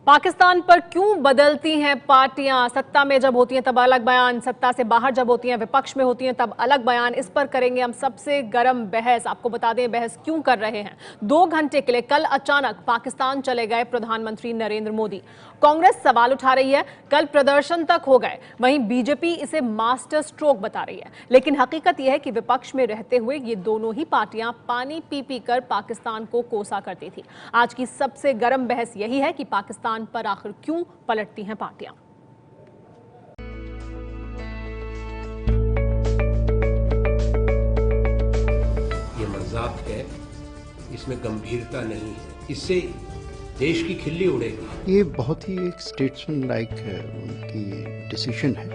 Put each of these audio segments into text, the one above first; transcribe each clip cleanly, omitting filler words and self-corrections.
पाकिस्तान पर क्यों बदलती हैं पार्टियां? सत्ता में जब होती हैं तब अलग बयान, सत्ता से बाहर जब होती हैं, विपक्ष में होती हैं तब अलग बयान। इस पर करेंगे हम सबसे गर्म बहस। आपको बता दें बहस क्यों कर रहे हैं। 2 घंटे के लिए कल अचानक पाकिस्तान चले गए प्रधानमंत्री नरेंद्र मोदी। कांग्रेस सवाल उठा रही है, कल प्रदर्शन तक हो गए। वहीं बीजेपी इसे मास्टर स्ट्रोक बता रही है। लेकिन हकीकत यह है कि विपक्ष में रहते हुए ये दोनों ही पार्टियां पानी पी पी कर पाकिस्तान को कोसा करती थी। आज की सबसे गर्म बहस यही है कि पाकिस्तान पर आखिर क्यों पलटती हैं पार्टियां। ये मजाक है, इसमें गंभीरता नहीं है, इससे देश की खिल्ली उड़ेगी। ये बहुत ही एक स्टेट्समैन लाइक उनकी डिसीजन है।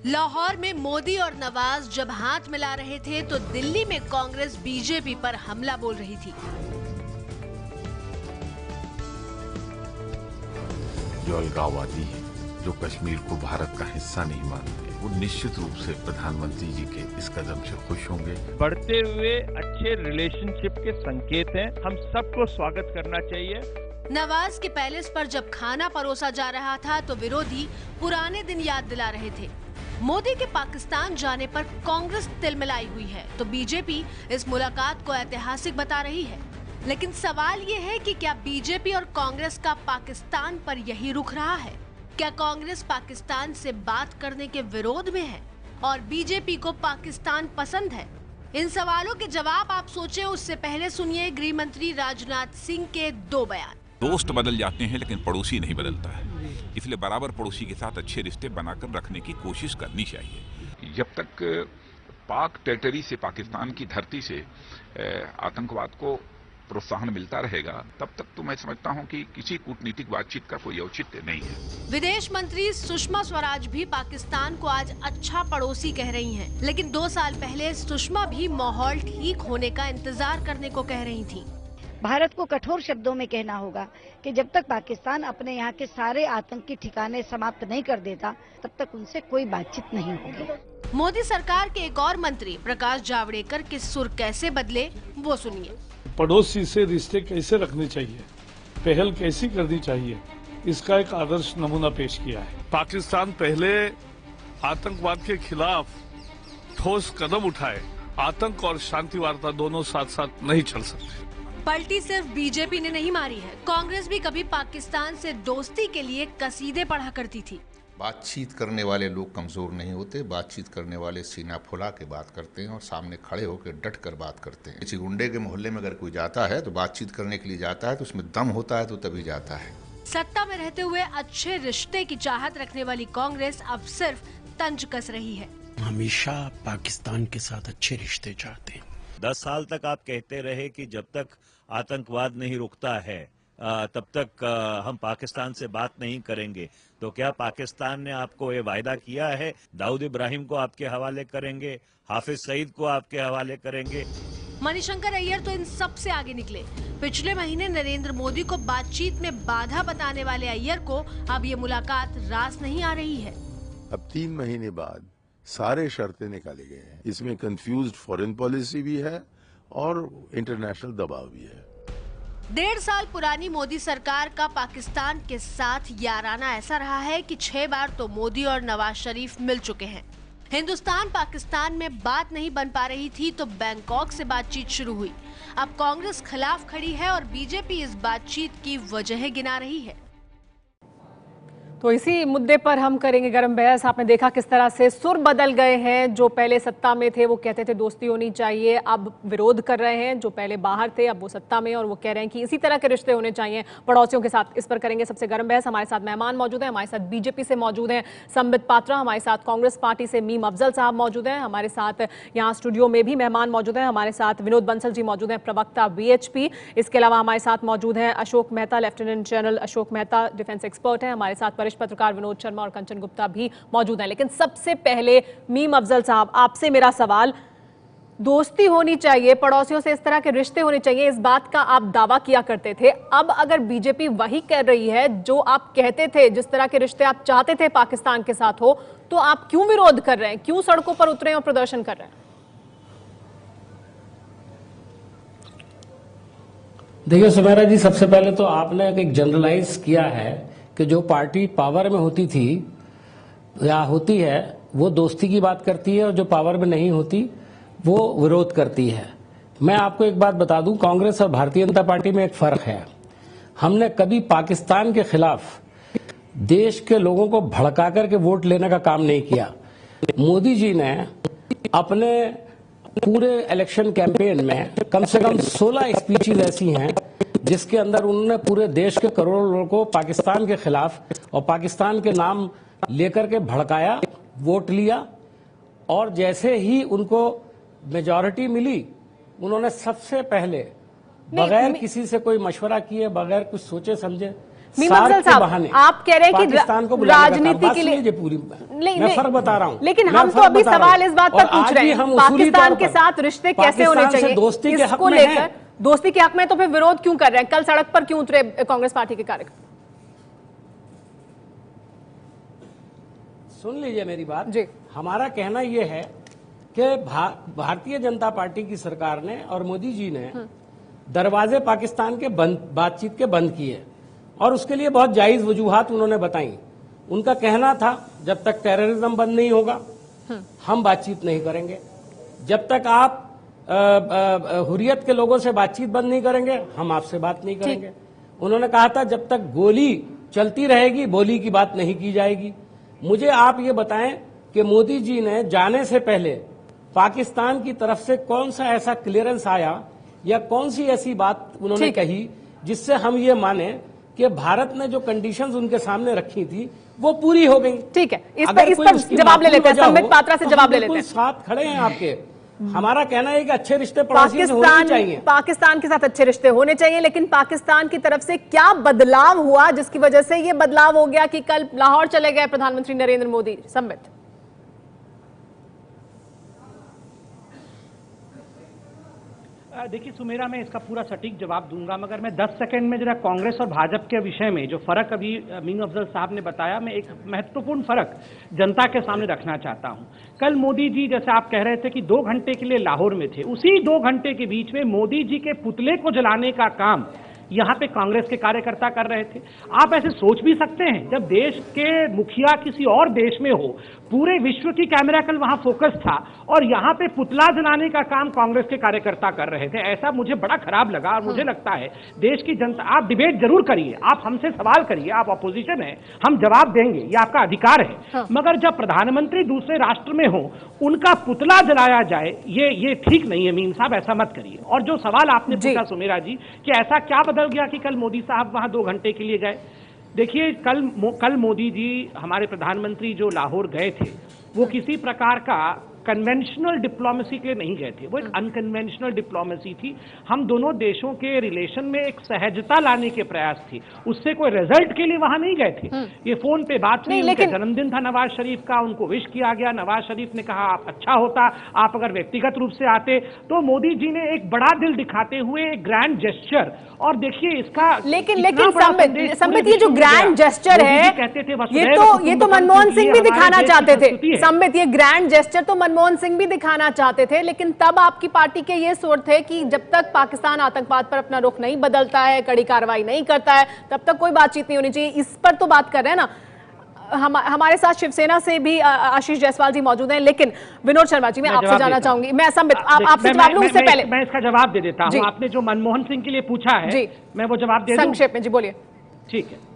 लाहौर में मोदी और नवाज जब हाथ मिला रहे थे तो दिल्ली में कांग्रेस बीजेपी पर हमला बोल रही थी। जो अलगाववादी है, जो कश्मीर को भारत का हिस्सा नहीं मानते, वो निश्चित रूप से प्रधानमंत्री जी के इस कदम से खुश होंगे। बढ़ते हुए अच्छे रिलेशनशिप के संकेत हैं, हम सबको स्वागत करना चाहिए। नवाज के पैलेस पर जब खाना परोसा जा रहा था तो विरोधी पुराने दिन याद दिला रहे थे। मोदी के पाकिस्तान जाने पर कांग्रेस तिलमिलाई हुई है तो बीजेपी इस मुलाकात को ऐतिहासिक बता रही है। लेकिन सवाल ये है कि क्या बीजेपी और कांग्रेस का पाकिस्तान पर यही रुख रहा है? क्या कांग्रेस पाकिस्तान से बात करने के विरोध में है और बीजेपी को पाकिस्तान पसंद है? इन सवालों के जवाब आप सोचें, उससे पहले सुनिए गृह मंत्री राजनाथ सिंह के 2 बयान। दोस्त बदल जाते हैं लेकिन पड़ोसी नहीं बदलता है, इसलिए बराबर पड़ोसी के साथ अच्छे रिश्ते बनाकर रखने की कोशिश करनी चाहिए। जब तक पाक टेरिटरी से, पाकिस्तान की धरती से आतंकवाद को प्रोत्साहन मिलता रहेगा, तब तक तो मैं समझता हूं कि किसी कूटनीतिक बातचीत का कोई औचित्य नहीं है। विदेश मंत्री सुषमा स्वराज भी पाकिस्तान को आज अच्छा पड़ोसी कह रही हैं, लेकिन 2 साल पहले सुषमा भी माहौल ठीक होने का इंतजार करने को कह रही थी। भारत को कठोर शब्दों में कहना होगा कि जब तक पाकिस्तान अपने यहाँ के सारे आतंकी ठिकाने समाप्त नहीं कर देता, तब तक उनसे कोई बातचीत नहीं होगी। मोदी सरकार के एक और मंत्री प्रकाश जावड़ेकर के सुर कैसे बदले, वो सुनिए। पड़ोसी से रिश्ते कैसे रखने चाहिए, पहल कैसी करनी चाहिए, इसका एक आदर्श नमूना पेश किया है। पाकिस्तान पहले आतंकवाद के खिलाफ ठोस कदम उठाए। आतंक और शांति वार्ता दोनों साथ साथ नहीं चल सकते। पलटी सिर्फ बीजेपी ने नहीं मारी है, कांग्रेस भी कभी पाकिस्तान से दोस्ती के लिए कसीदे पढ़ा करती थी। बातचीत करने वाले लोग कमजोर नहीं होते, बातचीत करने वाले सीना फुला के बात करते हैं और सामने खड़े होकर डट कर बात करते हैं। किसी गुंडे के मोहल्ले में अगर कोई जाता है तो बातचीत करने के लिए जाता है, तो उसमें दम होता है तो तभी जाता है। सत्ता में रहते हुए अच्छे रिश्ते की चाहत रखने वाली कांग्रेस अब सिर्फ तंज कस रही है। हमेशा पाकिस्तान के साथ अच्छे रिश्ते चाहते हैं। 10 साल तक आप कहते रहे कि जब तक आतंकवाद नहीं रुकता है तब तक हम पाकिस्तान से बात नहीं करेंगे। तो क्या पाकिस्तान ने आपको ये वायदा किया है दाऊद इब्राहिम को आपके हवाले करेंगे, हाफिज सईद को आपके हवाले करेंगे? मणिशंकर अय्यर तो इन सब से आगे निकले। पिछले महीने नरेंद्र मोदी को बातचीत में बाधा बताने वाले अय्यर को अब ये मुलाकात रास नहीं आ रही है। अब 3 महीने बाद सारे शर्तें निकाले गए हैं। इसमें कंफ्यूज्ड फॉरेन पॉलिसी भी है और इंटरनेशनल दबाव भी है। 1.5 साल पुरानी मोदी सरकार का पाकिस्तान के साथ याराना ऐसा रहा है कि 6 बार तो मोदी और नवाज शरीफ मिल चुके हैं। हिंदुस्तान पाकिस्तान में बात नहीं बन पा रही थी तो बैंकॉक से बातचीत शुरू हुई। अब कांग्रेस खिलाफ खड़ी है और बीजेपी इस बातचीत की वजह गिना रही है। तो इसी मुद्दे पर हम करेंगे गर्म बहस। आपने देखा किस तरह से सुर बदल गए हैं। जो पहले सत्ता में थे वो कहते थे दोस्ती होनी चाहिए, अब विरोध कर रहे हैं। जो पहले बाहर थे अब वो सत्ता में और वो कह रहे हैं कि इसी तरह के रिश्ते होने चाहिए पड़ोसियों के साथ। इस पर करेंगे सबसे गर्म बहस। हमारे साथ मेहमान मौजूद हैं। हमारे साथ बीजेपी से मौजूद हैं संबित पात्रा, हमारे साथ कांग्रेस पार्टी से मीम अफजल साहब मौजूद हैं, हमारे साथ यहाँ स्टूडियो में भी मेहमान मौजूद हैं। हमारे साथ विनोद बंसल जी मौजूद हैं, प्रवक्ता वीएचपी। इसके अलावा हमारे साथ मौजूद हैं Ashok Mehta, lieutenant general Ashok Mehta, defence expert हैं। हमारे साथ वरिष्ठ पत्रकार विनोद शर्मा और कंचन गुप्ता भी मौजूद हैं। लेकिन सबसे पहले मीम अफजल साहब, आपसे मेरा सवाल, दोस्ती होनी चाहिए, पड़ोसियों से इस तरह के रिश्ते होने चाहिए, इस बात का आप दावा किया करते थे। अब अगर बीजेपी वही कर रही है जो आप कहते थे, जिस तरह के रिश्ते आप चाहते थे पाकिस्तान के साथ हो, तो आप क्यों विरोध कर रहे हैं, क्यों सड़कों पर उतरे और प्रदर्शन कर रहे हैं? देखिए सुमेरा जी, सबसे पहले तो आपने एक जनरलाइज किया है कि जो पार्टी पावर में होती थी या होती है वो दोस्ती की बात करती है और जो पावर में नहीं होती वो विरोध करती है। मैं आपको एक बात बता दूं, कांग्रेस और भारतीय जनता पार्टी में एक फर्क है। हमने कभी पाकिस्तान के खिलाफ देश के लोगों को भड़का करके वोट लेने का काम नहीं किया। मोदी जी ने अपने पूरे इलेक्शन कैंपेन में कम से कम 16 स्पीचेज ऐसी हैं जिसके अंदर उन्होंने पूरे देश के करोड़ों लोगों को पाकिस्तान के खिलाफ और पाकिस्तान के नाम लेकर के भड़काया, वोट लिया, और जैसे ही उनको मेजॉरिटी मिली उन्होंने सबसे पहले बगैर किसी से कोई मशवरा किए, बगैर कुछ सोचे समझे, मीमअफजल साहब, आप कह रहे हैं कि राजनीति के लिए पूरी मैं फर्क बता रहा हूं, लेकिन हम तो अभी सवाल इस बात पर पूछ रहे हैं पाकिस्तान के साथ रिश्ते कैसे होने चाहिए, दोस्ती के हक में लेकर दोस्ती के हक में तो फिर विरोध क्यों कर रहे हैं? कल सड़क पर क्यों उतरे कांग्रेस पार्टी के कार्यकर्ता? सुन लीजिए मेरी बात जी। हमारा कहना यह है कि भारतीय जनता पार्टी की सरकार ने और मोदी जी ने दरवाजे पाकिस्तान के बातचीत के बंद किए और उसके लिए बहुत जायज वजूहात उन्होंने बताई। उनका कहना था जब तक टेररिज्म बंद नहीं होगा हम बातचीत नहीं करेंगे, जब तक आप हुर्रियत के लोगों से बातचीत बंद नहीं करेंगे हम आपसे बात नहीं करेंगे। उन्होंने कहा था जब तक गोली चलती रहेगी बोली की बात नहीं की जाएगी। मुझे आप ये बताएं कि मोदी जी ने जाने से पहले पाकिस्तान की तरफ से कौन सा ऐसा क्लियरेंस आया या कौन सी ऐसी बात उन्होंने कही जिससे हम ये माने कि भारत ने जो कंडीशंस उनके सामने रखी थी वो पूरी हो गई। ठीक है, इस पर जवाब ले लेते हैं, संबित पात्रा से जवाब ले लेते हैं। साथ खड़े हैं आपके। हमारा कहना है कि अच्छे रिश्ते पड़ोसियों से होने चाहिए, पाकिस्तान के साथ अच्छे रिश्ते होने चाहिए, लेकिन पाकिस्तान की तरफ से क्या बदलाव हुआ जिसकी वजह से ये बदलाव हो गया कि कल लाहौर चले गए प्रधानमंत्री नरेंद्र मोदी? संबित, देखिए सुमेरा, मैं इसका पूरा सटीक जवाब दूंगा, मगर मैं 10 सेकंड में जरा कांग्रेस और भाजपा के विषय में जो फर्क अभी मीमअफजल साहब ने बताया, मैं एक महत्वपूर्ण फर्क जनता के सामने रखना चाहता हूं। कल मोदी जी, जैसे आप कह रहे थे कि 2 घंटे के लिए लाहौर में थे, उसी 2 घंटे के बीच में मोदी जी के पुतले को जलाने का काम यहां पे कांग्रेस के कार्यकर्ता कर रहे थे। आप ऐसे सोच भी सकते हैं, जब देश के मुखिया किसी और देश में हो, पूरे विश्व की कैमरा कल वहां फोकस था और यहां पे पुतला जलाने का काम कांग्रेस के कार्यकर्ता कर रहे थे। ऐसा मुझे बड़ा खराब लगा और मुझे लगता है देश की जनता, आप डिबेट जरूर करिए, आप हमसे सवाल करिए, आप अपोजिशन है, हम जवाब देंगे, ये आपका अधिकार है, मगर जब प्रधानमंत्री दूसरे राष्ट्र में हो उनका पुतला जलाया जाए, ये ठीक नहीं है। मीम साहब, ऐसा मत करिए। और जो सवाल आपने पूछा सुमेरा जी कि ऐसा क्या बदल गया कि कल मोदी साहब वहां 2 घंटे के लिए गए, देखिए कल मोदी जी, हमारे प्रधानमंत्री जो लाहौर गए थे, वो किसी प्रकार का कन्वेंशनल डिप्लोमेसी के लिए नहीं गए थे, वो एक अनकन्वेंशनल डिप्लोमेसी थी। हम दोनों देशों के रिलेशन में एक सहजता लाने के प्रयास थी, उससे कोई रिजल्ट के लिए वहां नहीं गए थे। ये फोन पे बात नहीं, उनका जन्मदिन था नवाज शरीफ का, उनको विश किया गया, नवाज शरीफ ने कहा आप अच्छा होता आप अगर व्यक्तिगत रूप से आते। तो मोदी जी ने एक बड़ा दिल दिखाते हुए एक ग्रैंड जेस्चर, और देखिए इसका लेकिन संबित, ये जो ग्रैंड जेस्चर है कहते थे ये तो मनमोहन सिंह भी दिखाना चाहते थे। संबित, ये ग्रैंड जेस्चर तो मनमोहन सिंह भी दिखाना चाहते थे, लेकिन तब आपकी पार्टी के ये सोच थे कि जब तक पाकिस्तान आतंकवाद पर अपना रुख नहीं बदलता है, कड़ी कार्रवाई नहीं करता है, तब तक कोई बातचीत नहीं होनी चाहिए। इस पर तो बात कर रहे हैं ना। हमारे साथ शिवसेना से भी आशीष जायसवाल जी मौजूद हैं, लेकिन विनोद शर्मा जी, मैं आपसे जानना चाहूंगी। मैं संबित, आपसे जवाब लूं उससे पहले मैं इसका जवाब दे देता हूं। आपने जो मनमोहन सिंह के लिए पूछा है, मैं वो जवाब दे दूं संक्षेप में? जी बोलिए। ठीक है,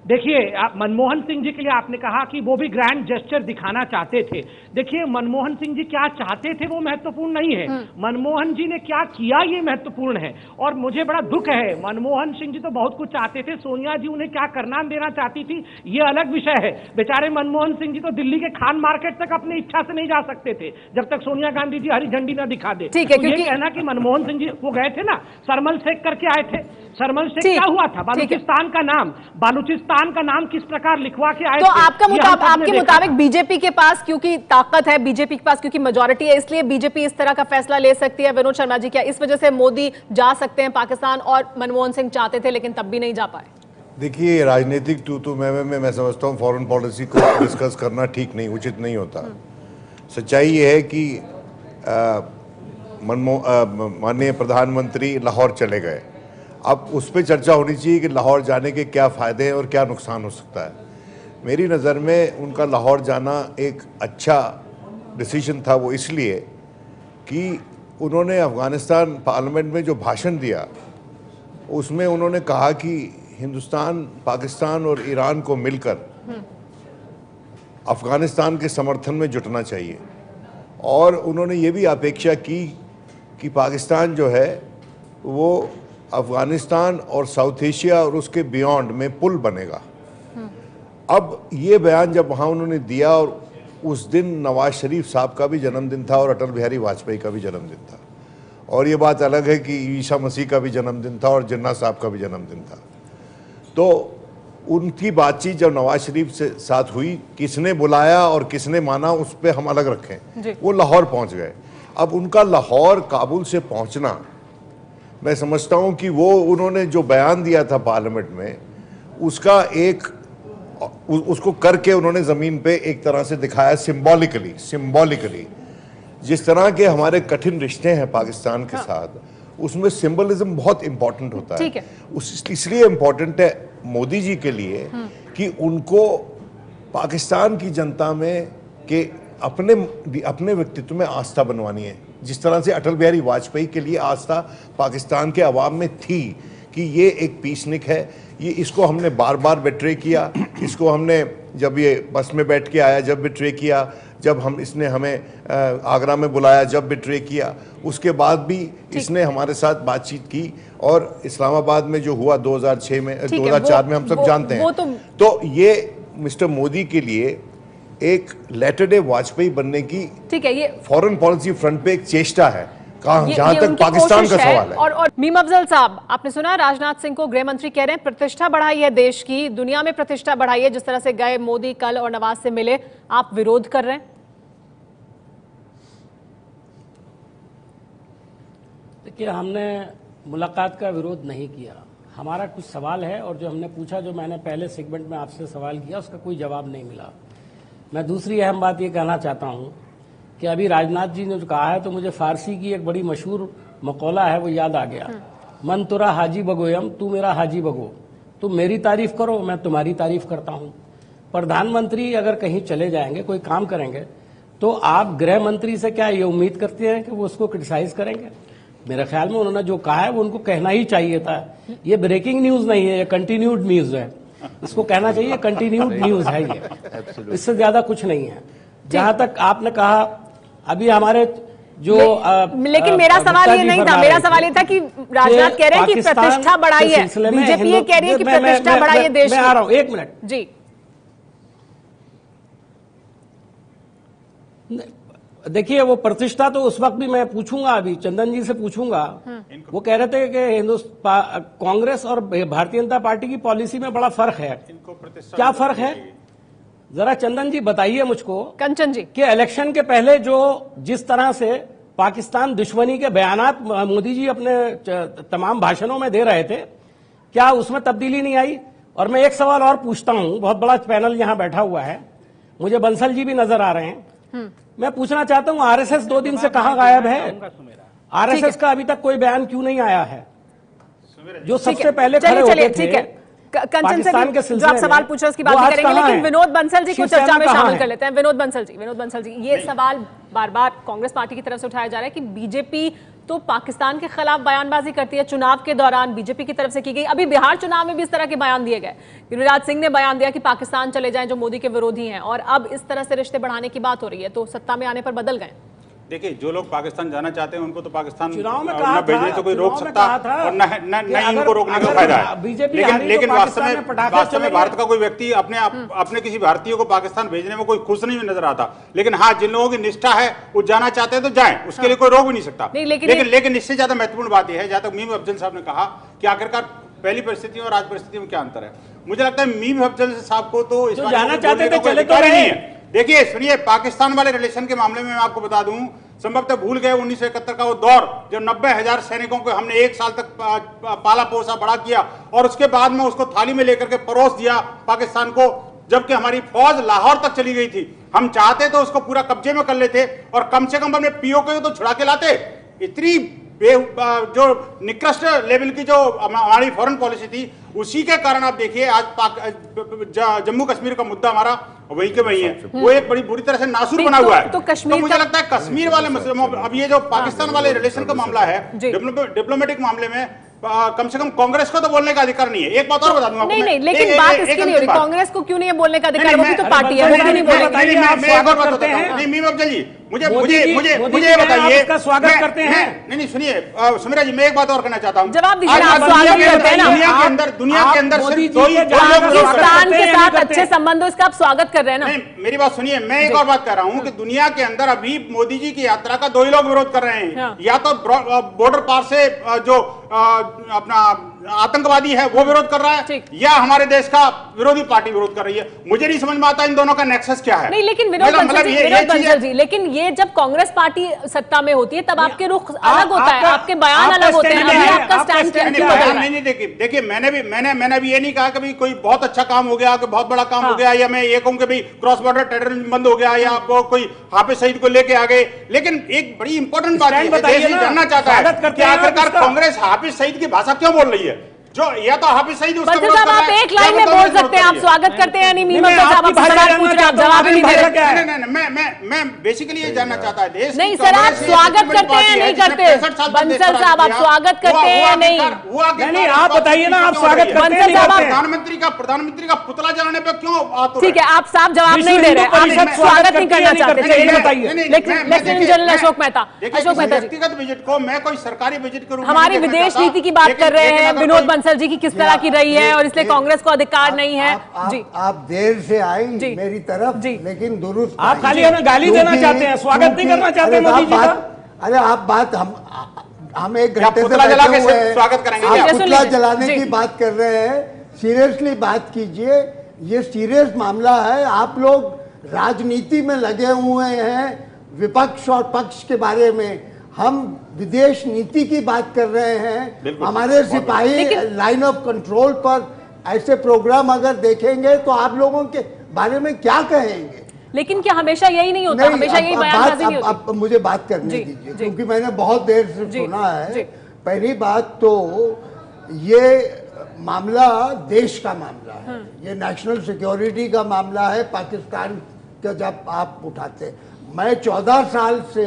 देखिए मनमोहन सिंह जी के लिए आपने कहा कि वो भी ग्रैंड जेस्चर दिखाना चाहते थे। देखिए मनमोहन सिंह जी क्या चाहते थे वो महत्वपूर्ण नहीं है, मनमोहन जी ने क्या किया ये महत्वपूर्ण है। और मुझे बड़ा दुख है, मनमोहन सिंह जी तो बहुत कुछ चाहते थे, सोनिया जी उन्हें क्या करना देना चाहती थी ये अलग विषय है। बेचारे मनमोहन सिंह जी तो दिल्ली के खान मार्केट तक अपनी इच्छा से नहीं जा सकते थे जब तक सोनिया गांधी जी हरी झंडी न दिखा दे। ठीक है, तो ये कहना कि मनमोहन सिंह जी वो गए थे ना, सरमल शेख करके आए थे, सरमल शेख क्या हुआ था, बालूचिस्तान का नाम किस प्रकार लिखवा के आए तो थे? आपके मुताबिक बीजेपी के पास क्योंकि ताकत है, बीजेपी के पास क्योंकि मेजॉरिटी है, इसलिए बीजेपी इस तरह का फैसला ले सकती है। विनोद शर्मा जी, क्या इस वजह से मोदी जा सकते हैं पाकिस्तान, और मनमोहन सिंह चाहते थे लेकिन तब भी नहीं जा पाए? देखिए राजनीतिक तू मैं समझता हूँ फॉरेन पॉलिसी को डिस्कस करना ठीक नहीं, उचित नहीं होता। सच्चाई ये है कि माननीय प्रधानमंत्री लाहौर चले गए अब उस पर चर्चा होनी चाहिए कि लाहौर जाने के क्या फ़ायदे हैं और क्या नुकसान हो सकता है। मेरी नज़र में उनका लाहौर जाना एक अच्छा डिसीजन था, वो इसलिए कि उन्होंने अफ़गानिस्तान पार्लियामेंट में जो भाषण दिया उसमें उन्होंने कहा कि हिंदुस्तान, पाकिस्तान और ईरान को मिलकर अफ़गानिस्तान के समर्थन में जुटना चाहिए, और उन्होंने ये भी अपेक्षा की कि पाकिस्तान जो है वो अफ़गानिस्तान और साउथ एशिया और उसके बियॉन्ड में पुल बनेगा। अब ये बयान जब वहाँ उन्होंने दिया, और उस दिन नवाज शरीफ साहब का भी जन्मदिन था और अटल बिहारी वाजपेयी का भी जन्मदिन था, और ये बात अलग है कि ईसा मसीह का भी जन्मदिन था और जिन्ना साहब का भी जन्मदिन था। तो उनकी बातचीत जब नवाज शरीफ से साथ हुई, किसने बुलाया और किसने माना उस पर हम अलग रखें, वो लाहौर पहुंच गए। अब उनका लाहौर काबुल से पहुंचना, मैं समझता हूं कि वो उन्होंने जो बयान दिया था पार्लियामेंट में, उसका उसको करके उन्होंने ज़मीन पे एक तरह से दिखाया सिंबॉलिकली। जिस तरह के हमारे कठिन रिश्ते हैं पाकिस्तान के साथ, उसमें सिंबलिज्म बहुत इंपॉर्टेंट होता है। इसलिए इंपॉर्टेंट है मोदी जी के लिए कि उनको पाकिस्तान की जनता में के अपने व्यक्तित्व में आस्था बनवानी है। जिस तरह से अटल बिहारी वाजपेयी के लिए आस्था पाकिस्तान के अवाम में थी कि ये एक पीसनिक है, ये इसको हमने बार बार बिट्रे किया, इसको हमने जब ये बस में बैठ के आया जब बिट्रे किया, जब इसने हमें आगरा में बुलाया जब बिट्रे किया, उसके बाद भी इसने हमारे साथ बातचीट की, और इस्लामाबाद में जो हुआ 2006 में 2004 में हम सब जानते हैं। तो ये मिस्टर मोदी के लिए एक लेटर डे वाजपेयी बनने की, ठीक है, ये फॉरेन पॉलिसी फ्रंट पे एक चेष्टा है जहां तक पाकिस्तान का सवाल है। और मीम अफजल साहब, आपने सुना राजनाथ सिंह को गृह मंत्री कह रहे हैं प्रतिष्ठा बढ़ाई है देश की, दुनिया में प्रतिष्ठा बढ़ाई है, जिस तरह से गए मोदी कल और नवाज से मिले, आप विरोध कर रहे हैं? देखिए, हमने मुलाकात का विरोध नहीं किया। हमारा कुछ सवाल है, और जो हमने पूछा, जो मैंने पहले सेगमेंट में आपसे सवाल किया, उसका कोई जवाब नहीं मिला। मैं दूसरी अहम बात ये कहना चाहता हूँ कि अभी राजनाथ जी ने जो कहा है, तो मुझे फारसी की एक बड़ी मशहूर मकौला है, वो याद आ गया। मन तुरा हाजी बगोयम, तू मेरा हाजी बगो। तुम मेरी तारीफ करो, मैं तुम्हारी तारीफ करता हूँ। प्रधानमंत्री अगर कहीं चले जाएंगे, कोई काम करेंगे, तो आप गृह मंत्री से क्या ये उम्मीद करते हैं कि वो उसको क्रिटिसाइज करेंगे? मेरे ख्याल में उन्होंने जो कहा है वो उनको कहना ही चाहिए था। ये ब्रेकिंग न्यूज नहीं है, ये कंटिन्यूड न्यूज है, इसको कहना चाहिए कंटिन्यूड न्यूज है ये, इससे ज्यादा कुछ नहीं है। जहां तक आपने कहा, अभी हमारे जो लेकिन मेरा सवाल ये नहीं था, मेरा सवाल ये था कि राजनाथ कह रहे हैं कि प्रतिष्ठा बढ़ाई है, बीजेपी ये कह रही है कि प्रतिष्ठा बढ़ाई है देश की। मैं आ रहा हूं, एक मिनट जी। देखिए, वो प्रतिष्ठा तो उस वक्त भी मैं पूछूंगा, अभी चंदन जी से पूछूंगा। वो कह रहे थे कि कांग्रेस और भारतीय जनता पार्टी की पॉलिसी में बड़ा फर्क है। क्या फर्क है, जरा चंदन जी बताइए मुझको, कंचन जी, कि इलेक्शन के पहले जो जिस तरह से पाकिस्तान दुश्मनी के बयानात मोदी जी अपने तमाम भाषणों में दे रहे थे, क्या उसमें तब्दीली नहीं आई? और मैं एक सवाल और पूछता हूं, बहुत बड़ा पैनल यहां बैठा हुआ है, मुझे बंसल जी भी नजर आ रहे हैं, मैं पूछना चाहता हूं आरएसएस 2 दिन से कहां गायब है? आरएसएस का अभी तक कोई बयान क्यों नहीं आया है? जो सबसे पहले खड़े होते थे पाकिस्तान के सिलसिले में, जो आप सवाल पूछ रहे हैं उसकी बात भी करेंगे, लेकिन विनोद बंसल जी को चर्चा में शामिल कर लेते हैं। विनोद बंसल जी, ये सवाल बार बार कांग्रेस पार्टी की तरफ से उठाया जा रहा है कि बीजेपी तो पाकिस्तान के खिलाफ बयानबाजी करती है, चुनाव के दौरान बीजेपी की तरफ से की गई। अभी बिहार चुनाव में भी इस तरह के बयान दिए गए, गिरिराज सिंह ने बयान दिया कि पाकिस्तान चले जाएं जो मोदी के विरोधी हैं, और अब इस तरह से रिश्ते बढ़ाने की बात हो रही है, तो सत्ता में आने पर बदल गए। देखिए, जो लोग पाकिस्तान जाना चाहते हैं उनको तो पाकिस्तान चुनाव में कहा भेजने तो कोई रोक सकता और न इनको रोकने का फायदा है। लेकिन वास्तव में भारत का कोई व्यक्ति अपने किसी भारतीय को पाकिस्तान भेजने में कोई खुश नहीं नजर आता। लेकिन हाँ, जिन लोगों की निष्ठा है वो जाना चाहते हैं तो जाएं, उसके लिए कोई रोक भी नहीं सकता। लेकिन इससे ज्यादा महत्वपूर्ण बात यह है, जहां तक मीम अफजल साहब ने कहा कि आखिरकार पहली परिस्थितियों और आज परिस्थितियों में क्या अंतर है, मुझे लगता है मीम अफजल साहब को तो जाना चाहते थे, चले तो नहीं है। देखिए, सुनिए, पाकिस्तान वाले रिलेशन के मामले में मैं आपको बता दूं, संभवतः भूल गए 1971 का वो दौर जब 90,000 सैनिकों को हमने 1 साल तक पाला पोसा बड़ा किया और उसके बाद में उसको थाली में लेकर के परोस दिया पाकिस्तान को, जबकि हमारी फौज लाहौर तक चली गई थी। हम चाहते तो उसको पूरा कब्जे में कर लेते और कम से कम अपने पीओके को तो छुड़ा के लाते। इतनी जो निकृष्ट लेवल की जो हमारी फॉरेन पॉलिसी थी, उसी के कारण आप देखिए आज जम्मू कश्मीर का मुद्दा हमारा वही के वही है, वो एक बड़ी बुरी तरह से नासूर बना हुआ है। तो कश्मीर मुझे लगता है कश्मीर वाले अब ये जो पाकिस्तान वाले रिलेशन का मामला है, डिप्लोमेटिक मामले में कम से कम कांग्रेस को तो बोलने का अधिकार नहीं है। एक बात और बता दूंगा नहीं, लेकिन बात इसकी नहीं हो रही, कांग्रेस को क्यों नहीं है बोलने का अधिकार? वो भी तो पार्टी है, वो क्यों नहीं बोलेगी? नहीं मीम अफजल जी, मुझे बताइए, स्वागत करते हैं। नहीं सुनिए सुमिरा जी, मैं एक बात और कहना चाहता हूँ। जवाब दीजिए, आप स्वागत करते हैं ना? दुनिया के अंदर पाकिस्तान के साथ अच्छे संबंध हो, इसका आप स्वागत कर रहे हैं ना? मेरी बात सुनिए, मैं एक और बात कह रहा हूँ कि दुनिया के अंदर अभी मोदी जी की यात्रा का दो ही लोग विरोध कर रहे हैं, या तो बॉर्डर पार से जो अपना आतंकवादी है वो विरोध कर रहा है, या हमारे देश का विरोधी पार्टी विरोध कर रही है। मुझे नहीं समझ में आता इन दोनों का नेक्सस क्या है। नहीं, लेकिन विनोद बंसल जी, लेकिन ये जब कांग्रेस पार्टी सत्ता में होती है तब आपके रुख अलग होता है, आपके बयान अलग होते हैं। अभी आपका स्टैंड क्या है? नहीं, देखिए मैंने भी ये नहीं कहा कि कोई बहुत अच्छा काम हो गया, कि बहुत बड़ा काम हो गया, या मैं ये कहूं कि भाई क्रॉस बॉर्डर टेररिज्म बंद हो गया, या कोई हाफिज सईद को लेके आ गए। लेकिन एक बड़ी इंपॉर्टेंट बात है, देश जानना चाहता है कि आखिरकार कांग्रेस हाफिज सईद की भाषा क्यों बोल रही है? जो या तो हाफिज सईद उसका विरोध कर रहा है, आप एक लाइन में बोल सकते हैं, आप स्वागत करते हैं। नहीं, जवाब ही नहीं दे रहे। नहीं, मैं बेसिकली ये जानना चाहता है देश। नहीं सर, आप स्वागत करते हैं नहीं करते? बंसल साहब, आप स्वागत करते हैं नहीं? नहीं, आप बताइए ना, आप स्वागत करते हैं? प्रधानमंत्री का पुतला जलाने पे क्यों? ठीक है, आप साहब जवाब नहीं दे रहे, आप स्वागत नहीं करना चाहते। लेफ्टिनेंट अशोक मेहता व्यक्तिगत विजिट को मैं कोई सरकारी विजिट करूँ, हमारी विदेश नीति की बात कर रहे हैं विनोद बंसल जी की किस तरह की रही है, और इसलिए कांग्रेस को अधिकार नहीं है। जी, आप देर से आई मेरी तरफ, लेकिन दुरुस्त आप खाली हमें गाली देना चाहते हैं, स्वागत नहीं करना चाहते मोदी जी का। अरे आप बात हम एक घंटे से बैठे हुए हैं, स्वागत करेंगे, आप पुतला जलाने की बात कर रहे हैं। सीरियसली बात कीजिए, ये सीरियस मामला है। आप लोग राजनीति में लगे हुए हैं विपक्ष और पक्ष के बारे में, हम विदेश नीति की बात कर रहे हैं। हमारे सिपाही लाइन ऑफ कंट्रोल पर ऐसे प्रोग्राम अगर देखेंगे तो आप लोगों के बारे में क्या कहेंगे? लेकिन क्या हमेशा यही नहीं होता? हमेशा यही बयानबाजी नहीं होती? अब मुझे बात करने दीजिए, क्योंकि मैंने बहुत देर से सुना है। पहली बात तो ये मामला देश का मामला है, ये नेशनल सिक्योरिटी का मामला है। पाकिस्तान का जब आप उठाते, मैं 14 साल से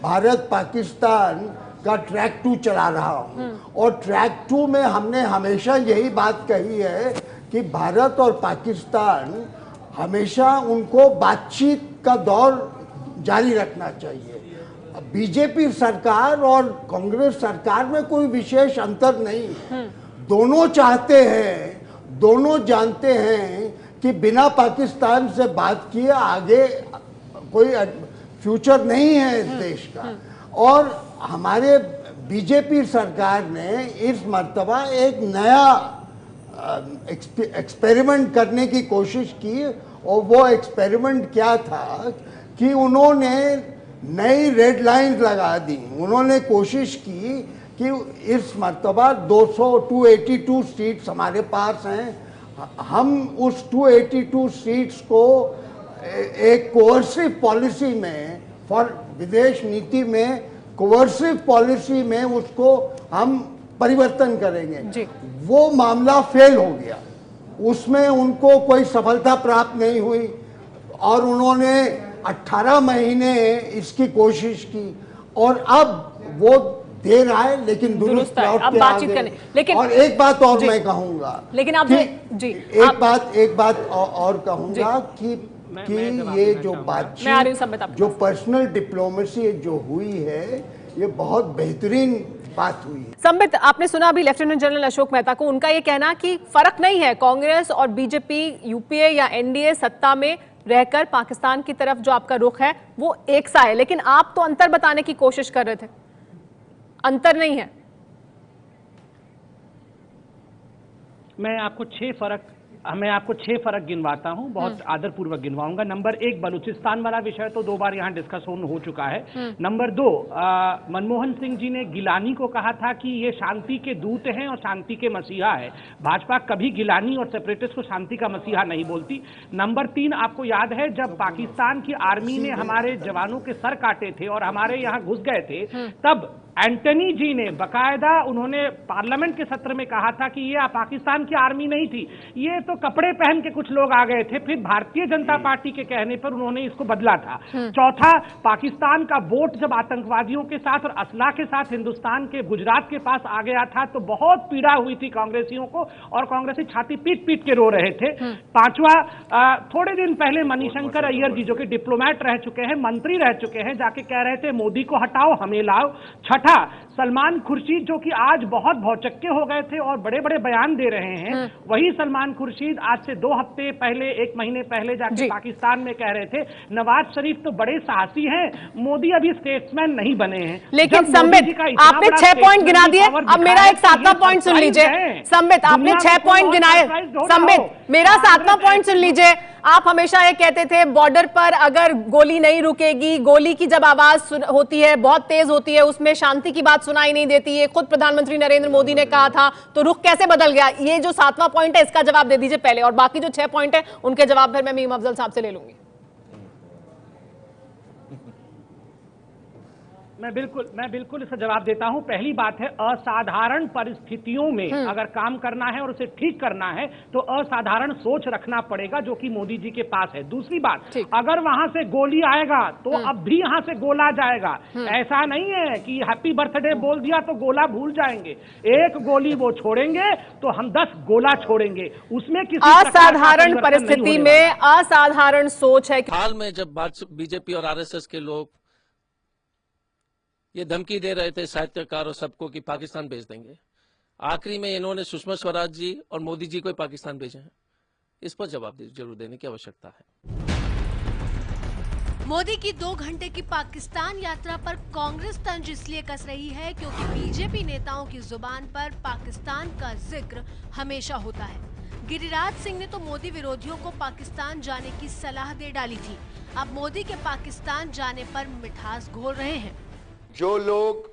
भारत पाकिस्तान का ट्रैक 2 चला रहा हूं, और ट्रैक 2 में हमने हमेशा यही बात कही है कि भारत और पाकिस्तान हमेशा उनको बातचीत का दौर जारी रखना चाहिए। बीजेपी सरकार और कांग्रेस सरकार में कोई विशेष अंतर नहीं है। दोनों चाहते हैं, दोनों जानते हैं कि बिना पाकिस्तान से बात किए आगे कोई फ्यूचर नहीं है इस देश का। और हमारे बीजेपी सरकार ने इस मर्तबा एक नया एक्सपेरिमेंट करने की कोशिश की, और वो एक्सपेरिमेंट क्या था कि उन्होंने नई रेड लाइंस लगा दी। उन्होंने कोशिश की कि इस मर्तबा 282 सीट्स हमारे पास हैं, हम उस 282 सीट्स को एक कोवर्सिव पॉलिसी में, फॉर विदेश नीति में कोवर्सिव पॉलिसी में उसको हम परिवर्तन करेंगे। वो मामला फेल हो गया, उसमें उनको कोई सफलता प्राप्त नहीं हुई, और उन्होंने 18 महीने इसकी कोशिश की, और अब वो देर आए लेकिन दुरुस्त अब बातचीत करने। लेकिन और एक बात और मैं कहूंगा, लेकिन आप एक बात और कहूंगा कि ये जो बातचीत, जो पर्सनल डिप्लोमेसी जो हुई है, ये बहुत बेहतरीन बात हुई है। संबित, आपने सुना अभी लेफ्टिनेंट जनरल अशोक मेहता को, उनका ये कहना कि फर्क नहीं है, कांग्रेस और बीजेपी यूपीए या एनडीए सत्ता में रहकर पाकिस्तान की तरफ जो आपका रुख है वो एक सा है, लेकिन आप तो अंतर बताने की कोशिश कर रहे थे। अंतर नहीं है। मैं आपको 6 फर्क गिनवाता हूं, बहुत आदरपूर्वक गिनवाऊंगा। नंबर 1, बलूचिस्तान वाला विषय तो 2 बार यहां डिस्कस हो चुका है। नंबर 2, मनमोहन सिंह जी ने गिलानी को कहा था कि ये शांति के दूत हैं और शांति के मसीहा है। भाजपा कभी गिलानी और सेपरेटिस्ट को शांति का मसीहा नहीं बोलती। नंबर 3, आपको याद है जब पाकिस्तान की आर्मी ने हमारे जवानों के सर काटे थे और हमारे यहां घुस गए थे, तब एंटनी जी ने बकायदा उन्होंने पार्लियामेंट के सत्र में कहा था कि ये पाकिस्तान की आर्मी नहीं थी, ये तो कपड़े पहन के कुछ लोग आ गए थे। फिर भारतीय जनता पार्टी के कहने पर उन्होंने इसको बदला था। चौथा, पाकिस्तान का वोट जब आतंकवादियों के साथ और असला के साथ हिंदुस्तान के गुजरात के पास आ गया था तो बहुत पीड़ा हुई थी कांग्रेसियों को, और कांग्रेसी छाती पीट पीट के रो रहे थे। पांचवा, थोड़े दिन पहले मणिशंकर अय्यर जी जो कि डिप्लोमेट रह चुके हैं, मंत्री रह चुके हैं, जाके कह रहे थे मोदी को हटाओ हमें लाओ। छठा, सलमान खुर्शीद जो कि आज बहुत भौचक्के हो गए थे और बड़े बड़े बयान दे रहे हैं, वही सलमान खुर्शीद आज से 2 हफ्ते पहले, 1 महीने पहले जाके पाकिस्तान में कह रहे थे नवाज शरीफ तो बड़े साहसी हैं, मोदी अभी स्टेट्समैन नहीं बने हैं। लेकिन संबित, आपने 6 पॉइंट गिना दिए, अब मेरा एक 7वां पॉइंट सुन लीजिए। संबित, आपने 6 पॉइंट गिनाए। संबित, मेरा 7वां पॉइंट सुन लीजिए। आप हमेशा ये कहते थे बॉर्डर पर अगर गोली नहीं रुकेगी, गोली की जब आवाज होती है बहुत तेज होती है, उसमें शांति की बात सुनाई नहीं देती है, खुद प्रधानमंत्री नरेंद्र मोदी ने कहा था, तो रुख कैसे बदल गया? ये जो 7वां पॉइंट है इसका जवाब दे दीजिए पहले, और बाकी जो 6 पॉइंट है उनके जवाब फिर मैं मीम अफजल साहब से ले लूंगी। मैं बिल्कुल इसका जवाब देता हूं। पहली बात है, असाधारण परिस्थितियों में अगर काम करना है और उसे ठीक करना है तो असाधारण सोच रखना पड़ेगा, जो कि मोदी जी के पास है। दूसरी बात, अगर वहां से गोली आएगा तो अब भी यहां से गोला जाएगा। ऐसा नहीं है कि हैप्पी बर्थडे बोल दिया तो गोला भूल जाएंगे। एक गोली वो छोड़ेंगे तो हम 10 गोला छोड़ेंगे। उसमें किसी असाधारण परिस्थिति में असाधारण सोच है। हाल में जब बीजेपी और आरएसएस के लोग ये धमकी दे रहे थे साहित्यकार और सबको कि पाकिस्तान भेज देंगे, आखिरी में इन्होंने सुषमा स्वराज जी और मोदी जी को पाकिस्तान भेजे हैं। इस पर जवाब जरूर देने की आवश्यकता है। मोदी की 2 घंटे की पाकिस्तान यात्रा पर कांग्रेस तंज इसलिए कस रही है क्योंकि बीजेपी नेताओं की जुबान पर पाकिस्तान का जिक्र हमेशा होता है। गिरिराज सिंह ने तो मोदी विरोधियों को पाकिस्तान जाने की सलाह दे डाली थी। अब मोदी के पाकिस्तान जाने पर मिठास घोल रहे हैं। जो लोग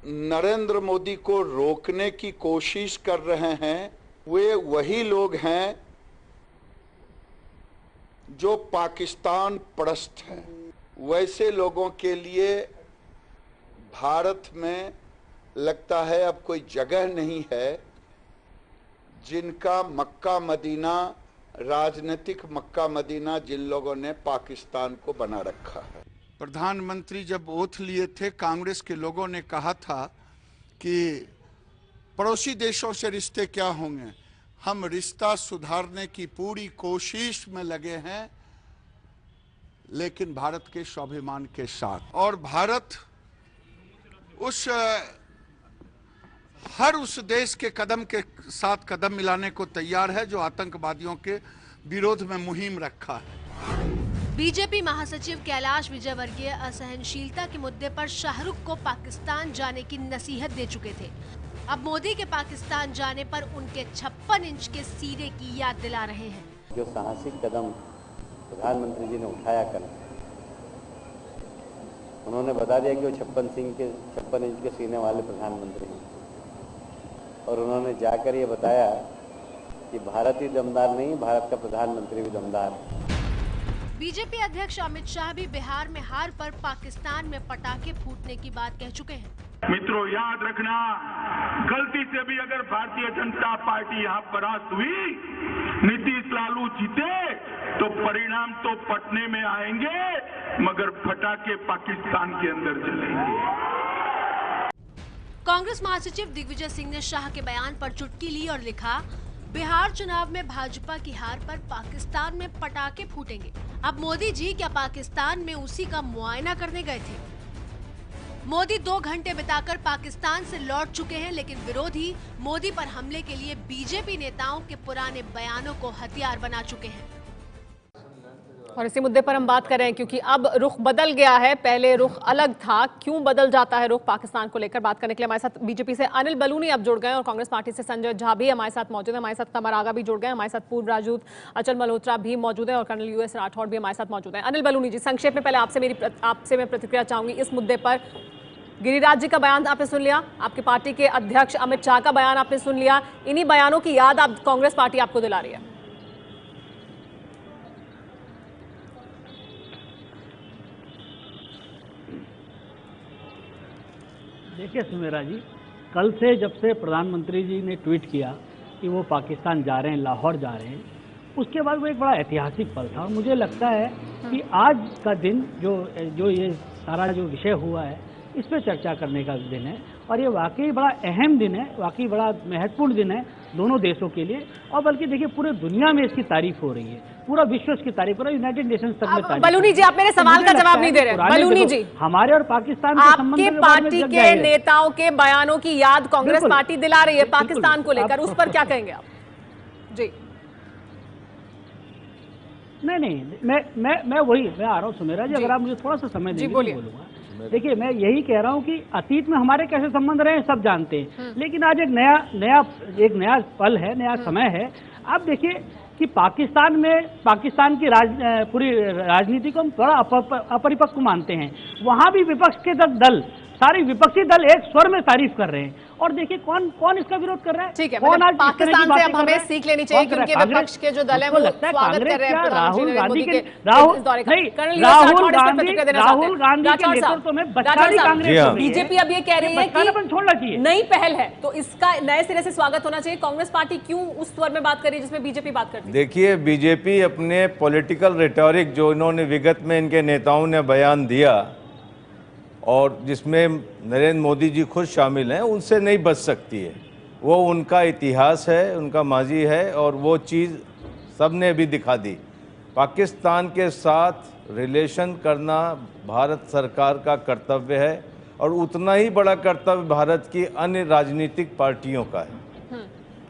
नरेंद्र मोदी को रोकने की कोशिश कर रहे हैं वे वही लोग हैं जो पाकिस्तान परस्त हैं। वैसे लोगों के लिए भारत में लगता है अब कोई जगह नहीं है, जिनका मक्का मदीना, राजनीतिक मक्का मदीना जिन लोगों ने पाकिस्तान को बना रखा है। प्रधानमंत्री जब ओथ लिए थे, कांग्रेस के लोगों ने कहा था कि पड़ोसी देशों से रिश्ते क्या होंगे, हम रिश्ता सुधारने की पूरी कोशिश में लगे हैं, लेकिन भारत के स्वाभिमान के साथ। और भारत हर उस देश के कदम के साथ कदम मिलाने को तैयार है जो आतंकवादियों के विरोध में मुहिम रखा है। बीजेपी महासचिव कैलाश विजयवर्गीय असहनशीलता के मुद्दे पर शाहरुख को पाकिस्तान जाने की नसीहत दे चुके थे। अब मोदी के पाकिस्तान जाने पर उनके 56 इंच के सीने की याद दिला रहे हैं। जो साहसिक कदम प्रधानमंत्री जी ने उठाया कल, उन्होंने बता दिया कि वो 56 इंच के सीने वाले प्रधानमंत्री हैं, और उन्होंने जाकर ये बताया कि भारत ही दमदार नहीं, भारत का प्रधानमंत्री भी दमदार है। बीजेपी अध्यक्ष अमित शाह भी बिहार में हार पर पाकिस्तान में पटाखे फूटने की बात कह चुके हैं। मित्रों, याद रखना, गलती से भी अगर भारतीय जनता पार्टी यहाँ परास्त हुई, नीतीश लालू जीते, तो परिणाम तो पटने में आएंगे, मगर पटाखे पाकिस्तान के अंदर चलेंगे। कांग्रेस महासचिव दिग्विजय सिंह ने शाह के बयान पर चुटकी ली और लिखा, बिहार चुनाव में भाजपा की हार पर पाकिस्तान में पटाखे फूटेंगे। अब मोदी जी क्या पाकिस्तान में उसी का मुआयना करने गए थे? मोदी 2 घंटे बिताकर पाकिस्तान से लौट चुके हैं, लेकिन विरोधी मोदी पर हमले के लिए बीजेपी नेताओं के पुराने बयानों को हथियार बना चुके हैं। और इसी मुद्दे पर हम बात कर रहे हैं क्योंकि अब रुख बदल गया है, पहले रुख अलग था। क्यों बदल जाता है रुख पाकिस्तान को लेकर? बात करने के लिए हमारे साथ बीजेपी से अनिल बलूनी अब जुड़ गए और कांग्रेस पार्टी से संजय झा भी हमारे साथ मौजूद है। हमारे साथ कमर आगा भी जुड़ गए, हमारे साथ पूर्व राजदूत अचल मल्होत्रा भी मौजूद है और कर्नल यूएस राठौड़ भी हमारे साथ मौजूद है। अनिल बलूनी जी, संक्षेप में पहले आपसे मैं प्रतिक्रिया चाहूंगी इस मुद्दे पर। गिरिराज जी का बयान आपने सुन लिया, आपकी पार्टी के अध्यक्ष अमित शाह का बयान आपने सुन लिया, इन्हीं बयानों की याद आप कांग्रेस पार्टी आपको दिला रही है। देखिए सुमेरा जी, कल से जब से प्रधानमंत्री जी ने ट्वीट किया कि वो पाकिस्तान जा रहे हैं, लाहौर जा रहे हैं, उसके बाद वो एक बड़ा ऐतिहासिक पल था। और मुझे लगता है कि आज का दिन जो ये सारा जो विषय हुआ है, इस पर चर्चा करने का दिन है और ये वाकई बड़ा अहम दिन है, वाकई बड़ा महत्वपूर्ण दिन है दोनों देशों के लिए। और बल्कि देखिए पूरे दुनिया में इसकी तारीफ हो रही है, पूरा विश्व इसकी तारीफ, पूरा यूनाइटेड नेशंस तक में तारीफ। बलूनी जी, आप मेरे सवाल का जवाब नहीं दे रहे। बलूनी जी, हमारे और पाकिस्तान के संबंध आपके पार्टी के नेताओं के बयानों की याद कांग्रेस पार्टी दिला रही है पाकिस्तान को लेकर, उस पर क्या कहेंगे आप? जी नहीं, मैं आ रहा हूँ सुमेरा जी, अगर आप मुझे थोड़ा सा समय देंगे तो बोलूंगा। देखिए मैं यही कह रहा हूँ कि अतीत में हमारे कैसे संबंध रहे सब जानते हैं, लेकिन आज एक नया पल है, नया समय है। आप देखिए कि पाकिस्तान की पूरी राजनीति को हम थोड़ा अपरिपक्व मानते हैं। वहां भी विपक्ष के दल, सारे विपक्षी दल एक स्वर में तारीफ कर रहे हैं। और देखिए कौन इसका विरोध कर रहा है। ठीक है, पाकिस्तान से अब हमें सीख लेनी चाहिए क्योंकि विपक्ष के जो दल है वो स्वागत कर रहे हैं राहुल गांधी के नेतृत्व में बचाने कांग्रेस। बीजेपी अब ये कह रही है कि छोड़ना चाहिए, नई पहल है, तो इसका नए सिरे से स्वागत होना चाहिए। कांग्रेस पार्टी क्यों उस स्वर में बात कर रही है जिसमें बीजेपी बात करती है? देखिए, बीजेपी अपने पॉलिटिकल रेटोरिक जो इन्होंने विगत में इनके नेताओं ने बयान दिया और जिसमें नरेंद्र मोदी जी खुद शामिल हैं, उनसे नहीं बच सकती है। वो उनका इतिहास है, उनका माजी है और वो चीज़ सबने भी दिखा दी। पाकिस्तान के साथ रिलेशन करना भारत सरकार का कर्तव्य है और उतना ही बड़ा कर्तव्य भारत की अन्य राजनीतिक पार्टियों का है।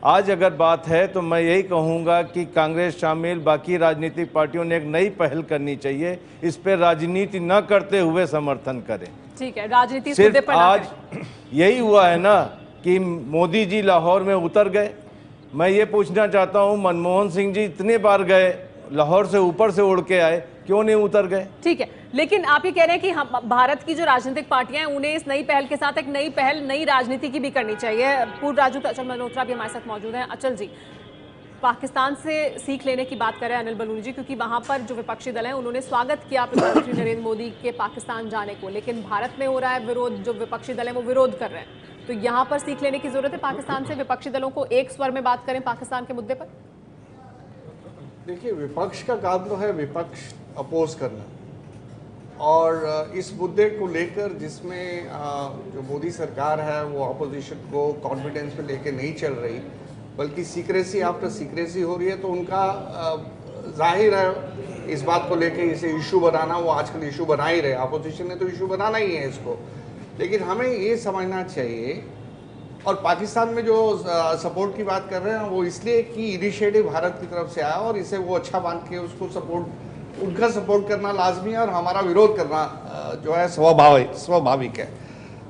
आज अगर बात है तो मैं यही कहूँगा कि कांग्रेस शामिल बाकी राजनीतिक पार्टियों ने एक नई पहल करनी चाहिए, इस पर राजनीति न करते हुए समर्थन करें। ठीक है, राजनीति सिर्फ आज यही हुआ है ना कि मोदी जी लाहौर में उतर गए। मैं ये पूछना चाहता हूँ, मनमोहन सिंह जी इतने बार गए, लाहौर से ऊपर से उड़ के आए, क्यों नहीं उतर गए? ठीक है, लेकिन आप ये कह रहे हैं कि हम भारत की जो राजनीतिक पार्टियां हैं उन्हें इस नई पहल के साथ एक नई पहल, नई राजनीति की भी करनी चाहिए। पूर्व राजदूत अचल मल्होत्रा भी हमारे साथ मौजूद हैं। अचल जी, पाकिस्तान से सीख लेने की बात कर रहे हैं अनिल बलूनी जी, क्योंकि वहां पर जो विपक्षी दल हैं उन्होंने स्वागत किया प्रधानमंत्री नरेंद्र मोदी के पाकिस्तान जाने को, लेकिन भारत में हो रहा है विरोध, जो विपक्षी दल हैं वो विरोध कर रहे हैं। तो यहाँ पर सीख लेने की जरूरत है पाकिस्तान से, विपक्षी दलों को एक स्वर में बात करें पाकिस्तान के मुद्दे पर। देखिए, विपक्ष का काम तो है विपक्ष अपोज करना, और इस मुद्दे को लेकर जिसमें जो मोदी सरकार है वो अपोजिशन को कॉन्फिडेंस पे लेके नहीं चल रही, बल्कि सीक्रेसी आफ्टर सीक्रेसी हो रही है, तो उनका जाहिर है इस बात को लेके इसे इशू बनाना, वो आजकल इशू बना ही रहे। अपोजिशन ने तो इशू बनाना ही है इसको, लेकिन हमें ये समझना चाहिए। और पाकिस्तान में जो सपोर्ट की बात कर रहे हैं वो इसलिए कि इनिशिएटिव भारत की तरफ से आया और इसे वो अच्छा मान के उसको सपोर्ट, उनका सपोर्ट करना लाजमी है और हमारा विरोध करना जो है स्वाभाविक है।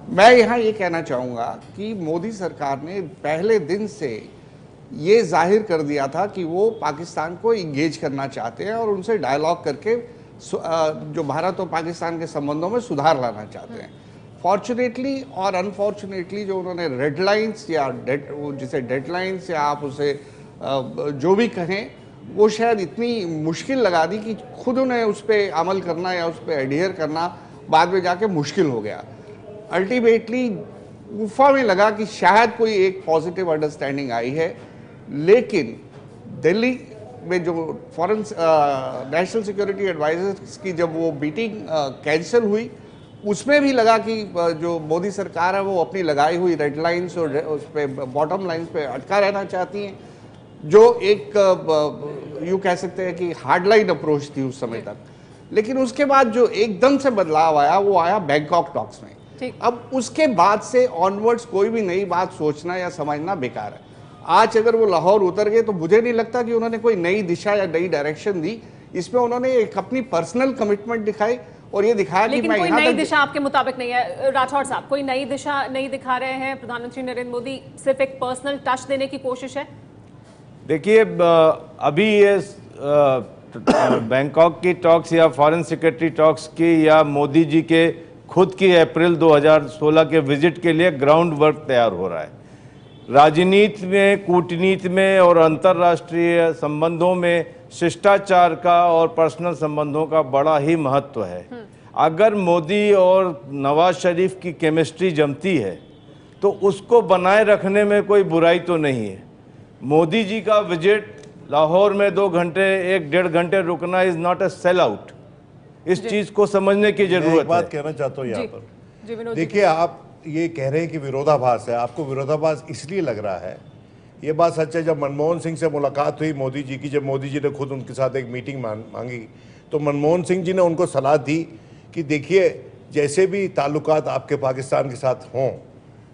मैं यहाँ ये कहना चाहूँगा कि मोदी सरकार ने पहले दिन से ये जाहिर कर दिया था कि वो पाकिस्तान को इंगेज करना चाहते हैं और उनसे डायलॉग करके जो भारत और पाकिस्तान के संबंधों में सुधार लाना चाहते हैं। फॉर्चुनेटली और अनफॉर्चुनेटली जो उन्होंने रेड लाइन्स या जिसे डेडलाइंस या आप उसे जो भी कहें, वो शायद इतनी मुश्किल लगा दी कि खुद उन्हें उस पर अमल करना या उस पर एडहियर करना बाद में जाके मुश्किल हो गया। अल्टीमेटली गुफा में लगा कि शायद कोई एक पॉजिटिव अंडरस्टैंडिंग आई है, लेकिन दिल्ली में जो फॉरेन नेशनल सिक्योरिटी एडवाइजर्स की जब वो मीटिंग कैंसिल हुई, उसमें भी लगा कि जो मोदी सरकार है वो अपनी लगाई हुई रेड लाइन्स और उस पे बॉटम लाइन्स पे अटका रहना चाहती हैं, जो एक यूँ कह सकते हैं कि हार्ड लाइन अप्रोच थी उस समय तक। लेकिन उसके बाद जो एकदम से बदलाव आया वो आया बैंकॉक टॉक्स में। अब उसके बाद से ऑनवर्ड्स कोई भी नई बात सोचना या समझना बेकार है। आज अगर वो लाहौर उतर गए तो मुझे नहीं लगता कि उन्होंने कोई नई दिशा या नई डायरेक्शन दी। इसमें उन्होंने एक अपनी पर्सनल कमिटमेंट दिखाई और ये दिखाया कि मैं कोई नई दिशा आपके मुताबिक नहीं है राठौड़ साहब, कोई नई दिशा नहीं दिखा रहे हैं प्रधानमंत्री नरेंद्र मोदी, सिर्फ एक पर्सनल टच देने की कोशिश है। देखिए, अभी ये बैंकॉक की टॉक्स या फॉरेन सेक्रेटरी टॉक्स की या मोदी जी के खुद की अप्रैल 2016 के विजिट के लिए ग्राउंड वर्क तैयार हो रहा है। राजनीति में, कूटनीति में और अंतर्राष्ट्रीय संबंधों में शिष्टाचार का और पर्सनल संबंधों का बड़ा ही महत्व है। अगर मोदी और नवाज शरीफ की केमिस्ट्री जमती है तो उसको बनाए रखने में कोई बुराई तो नहीं है। मोदी जी का विजिट लाहौर में 2 घंटे 1-1.5 घंटे रुकना is not a sell out. इस चीज को समझने की जरूरत है। एक बात कहना चाहता हूँ यहाँ पर, देखिए आप ये कह रहे हैं कि विरोधाभास है, आपको विरोधाभास इसलिए लग रहा है, ये बात सच है। जब मनमोहन सिंह से मुलाकात हुई मोदी जी की, जब मोदी जी ने खुद उनके साथ एक मीटिंग मांगी, तो मनमोहन सिंह जी ने उनको सलाह दी कि देखिए जैसे भी ताल्लुकात आपके पाकिस्तान के साथ हों,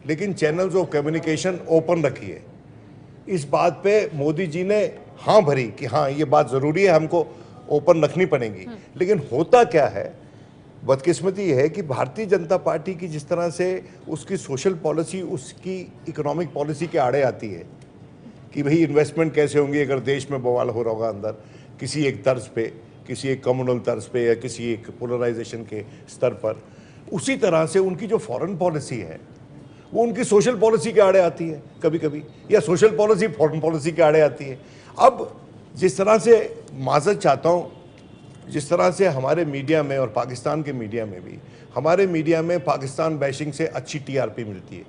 लेकिन चैनल्स ऑफ कम्युनिकेशन ओपन रखिए। इस बात पे मोदी जी ने हाँ भरी कि हाँ ये बात ज़रूरी है, हमको ओपन रखनी पड़ेगी। लेकिन होता क्या है, बदकिस्मती ये है कि भारतीय जनता पार्टी की जिस तरह से उसकी सोशल पॉलिसी उसकी इकोनॉमिक पॉलिसी के आड़े आती है कि भाई इन्वेस्टमेंट कैसे होंगी अगर देश में बवाल हो रहा होगा अंदर किसी एक तर्ज पे, किसी एक कम्युनल तर्ज पे या किसी एक पोलराइजेशन के स्तर पर, उसी तरह से उनकी जो फॉरेन पॉलिसी है वो उनकी सोशल पॉलिसी के आड़े आती है कभी कभी, या सोशल पॉलिसी फॉरेन पॉलिसी के आड़े आती है। अब जिस तरह से माजरत चाहता हूँ, जिस तरह से हमारे मीडिया में और पाकिस्तान के मीडिया में भी, हमारे मीडिया में पाकिस्तान बैशिंग से अच्छी टीआरपी मिलती है,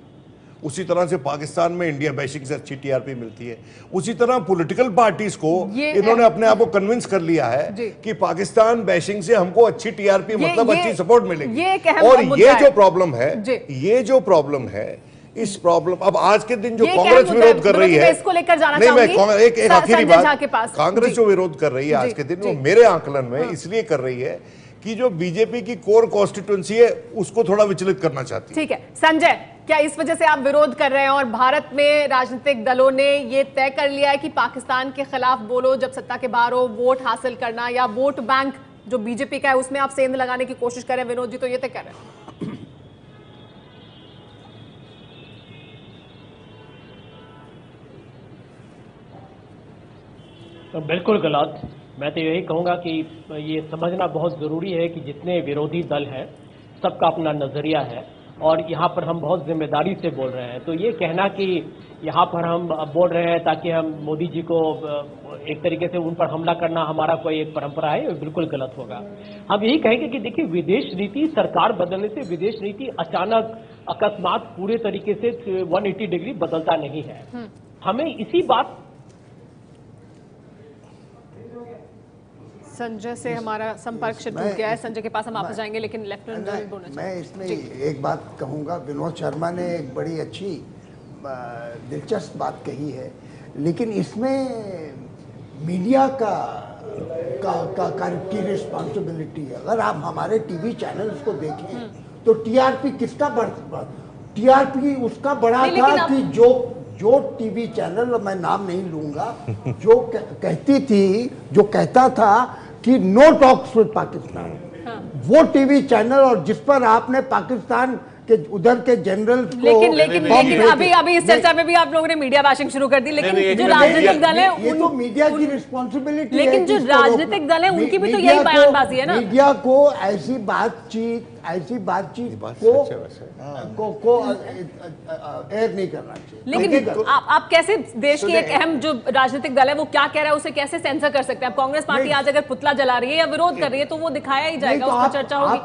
उसी तरह से पाकिस्तान में इंडिया बैशिंग से अच्छी टीआरपी मिलती है। उसी तरह पॉलिटिकल पार्टीज को इन्होंने अपने आप को कन्विंस कर लिया है कि पाकिस्तान बैशिंग से हमको अच्छी टीआरपी मतलब अच्छी सपोर्ट मिलेगी। और ये जो प्रॉब्लम है इस प्रॉब्लम, अब आज के दिन जो कांग्रेस विरोध कर रही है, इसको लेकर जाना नहीं चाहूंगी। मैं एक आखिरी बात, कांग्रेस जी। जो विरोध कर रही है आज के दिन, वो मेरे आकलन में इसलिए कर रही है कि जो बीजेपी की कोर कॉन्स्टिट्यूंसी है उसको थोड़ा विचलित करना चाहती है। ठीक है संजय, क्या इस वजह से आप विरोध कर रहे हैं और भारत में राजनीतिक दलों ने ये तय कर लिया है कि पाकिस्तान के खिलाफ बोलो जब सत्ता के बाहर हो, वोट हासिल करना, या वोट बैंक जो बीजेपी का है उसमें आप सेंध लगाने की कोशिश कर रहे हैं? विनोद जी तो ये तय कर रहे हैं। बिल्कुल गलत। मैं तो यही कहूंगा कि ये समझना बहुत ज़रूरी है कि जितने विरोधी दल हैं सबका अपना नज़रिया है और यहाँ पर हम बहुत जिम्मेदारी से बोल रहे हैं। तो ये कहना कि यहाँ पर हम बोल रहे हैं ताकि हम मोदी जी को एक तरीके से उन पर हमला करना हमारा कोई एक परंपरा है, ये बिल्कुल गलत होगा। हम यही कहेंगे कि देखिए विदेश नीति, सरकार बदलने से विदेश नीति अचानक अकस्मात पूरे तरीके से 180 डिग्री बदलता नहीं है। हमें इसी बात। संजय से हमारा संपर्क टूट गया है, संजय के पास हम वापस जाएंगे, लेकिन लेफ्टिनेंट बोलना मैं इसमें एक बात कहूंगा, विनोद शर्मा ने एक बड़ी अच्छी दिलचस्प बात कही है, लेकिन इसमें मीडिया की रिस्पॉन्सिबिलिटी है। अगर आप हमारे टीवी चैनल्स को देखें तो टीआरपी किसका टीआरपी उसका बड़ा था कि जो टीवी चैनल, मैं नाम नहीं लूंगा, जो कहता था कि नो टॉक्स विद पाकिस्तान, वो टीवी चैनल, और जिस पर आपने पाकिस्तान के उधर के जनरल को लेकिन अभी इस चर्चा में भी आप लोगों ने मीडिया बैशिंग शुरू कर दी। लेकिन जो राजनीतिक दल है ये तो मीडिया की रिस्पॉन्सिबिलिटी है। लेकिन जो राजनीतिक दल है उनकी भी तो यही बयानबाजी है ना। मीडिया को ऐसी बातचीत को एयर नहीं करना चाहिए। लेकिन आप कैसे देश की एक अहम जो राजनीतिक दल है वो क्या कह रहा है उसे कैसे सेंसर कर सकते हैं? कांग्रेस पार्टी आज अगर पुतला जला रही है या विरोध कर रही है तो वो दिखाया ही जाएगा, उस पर चर्चा होगी।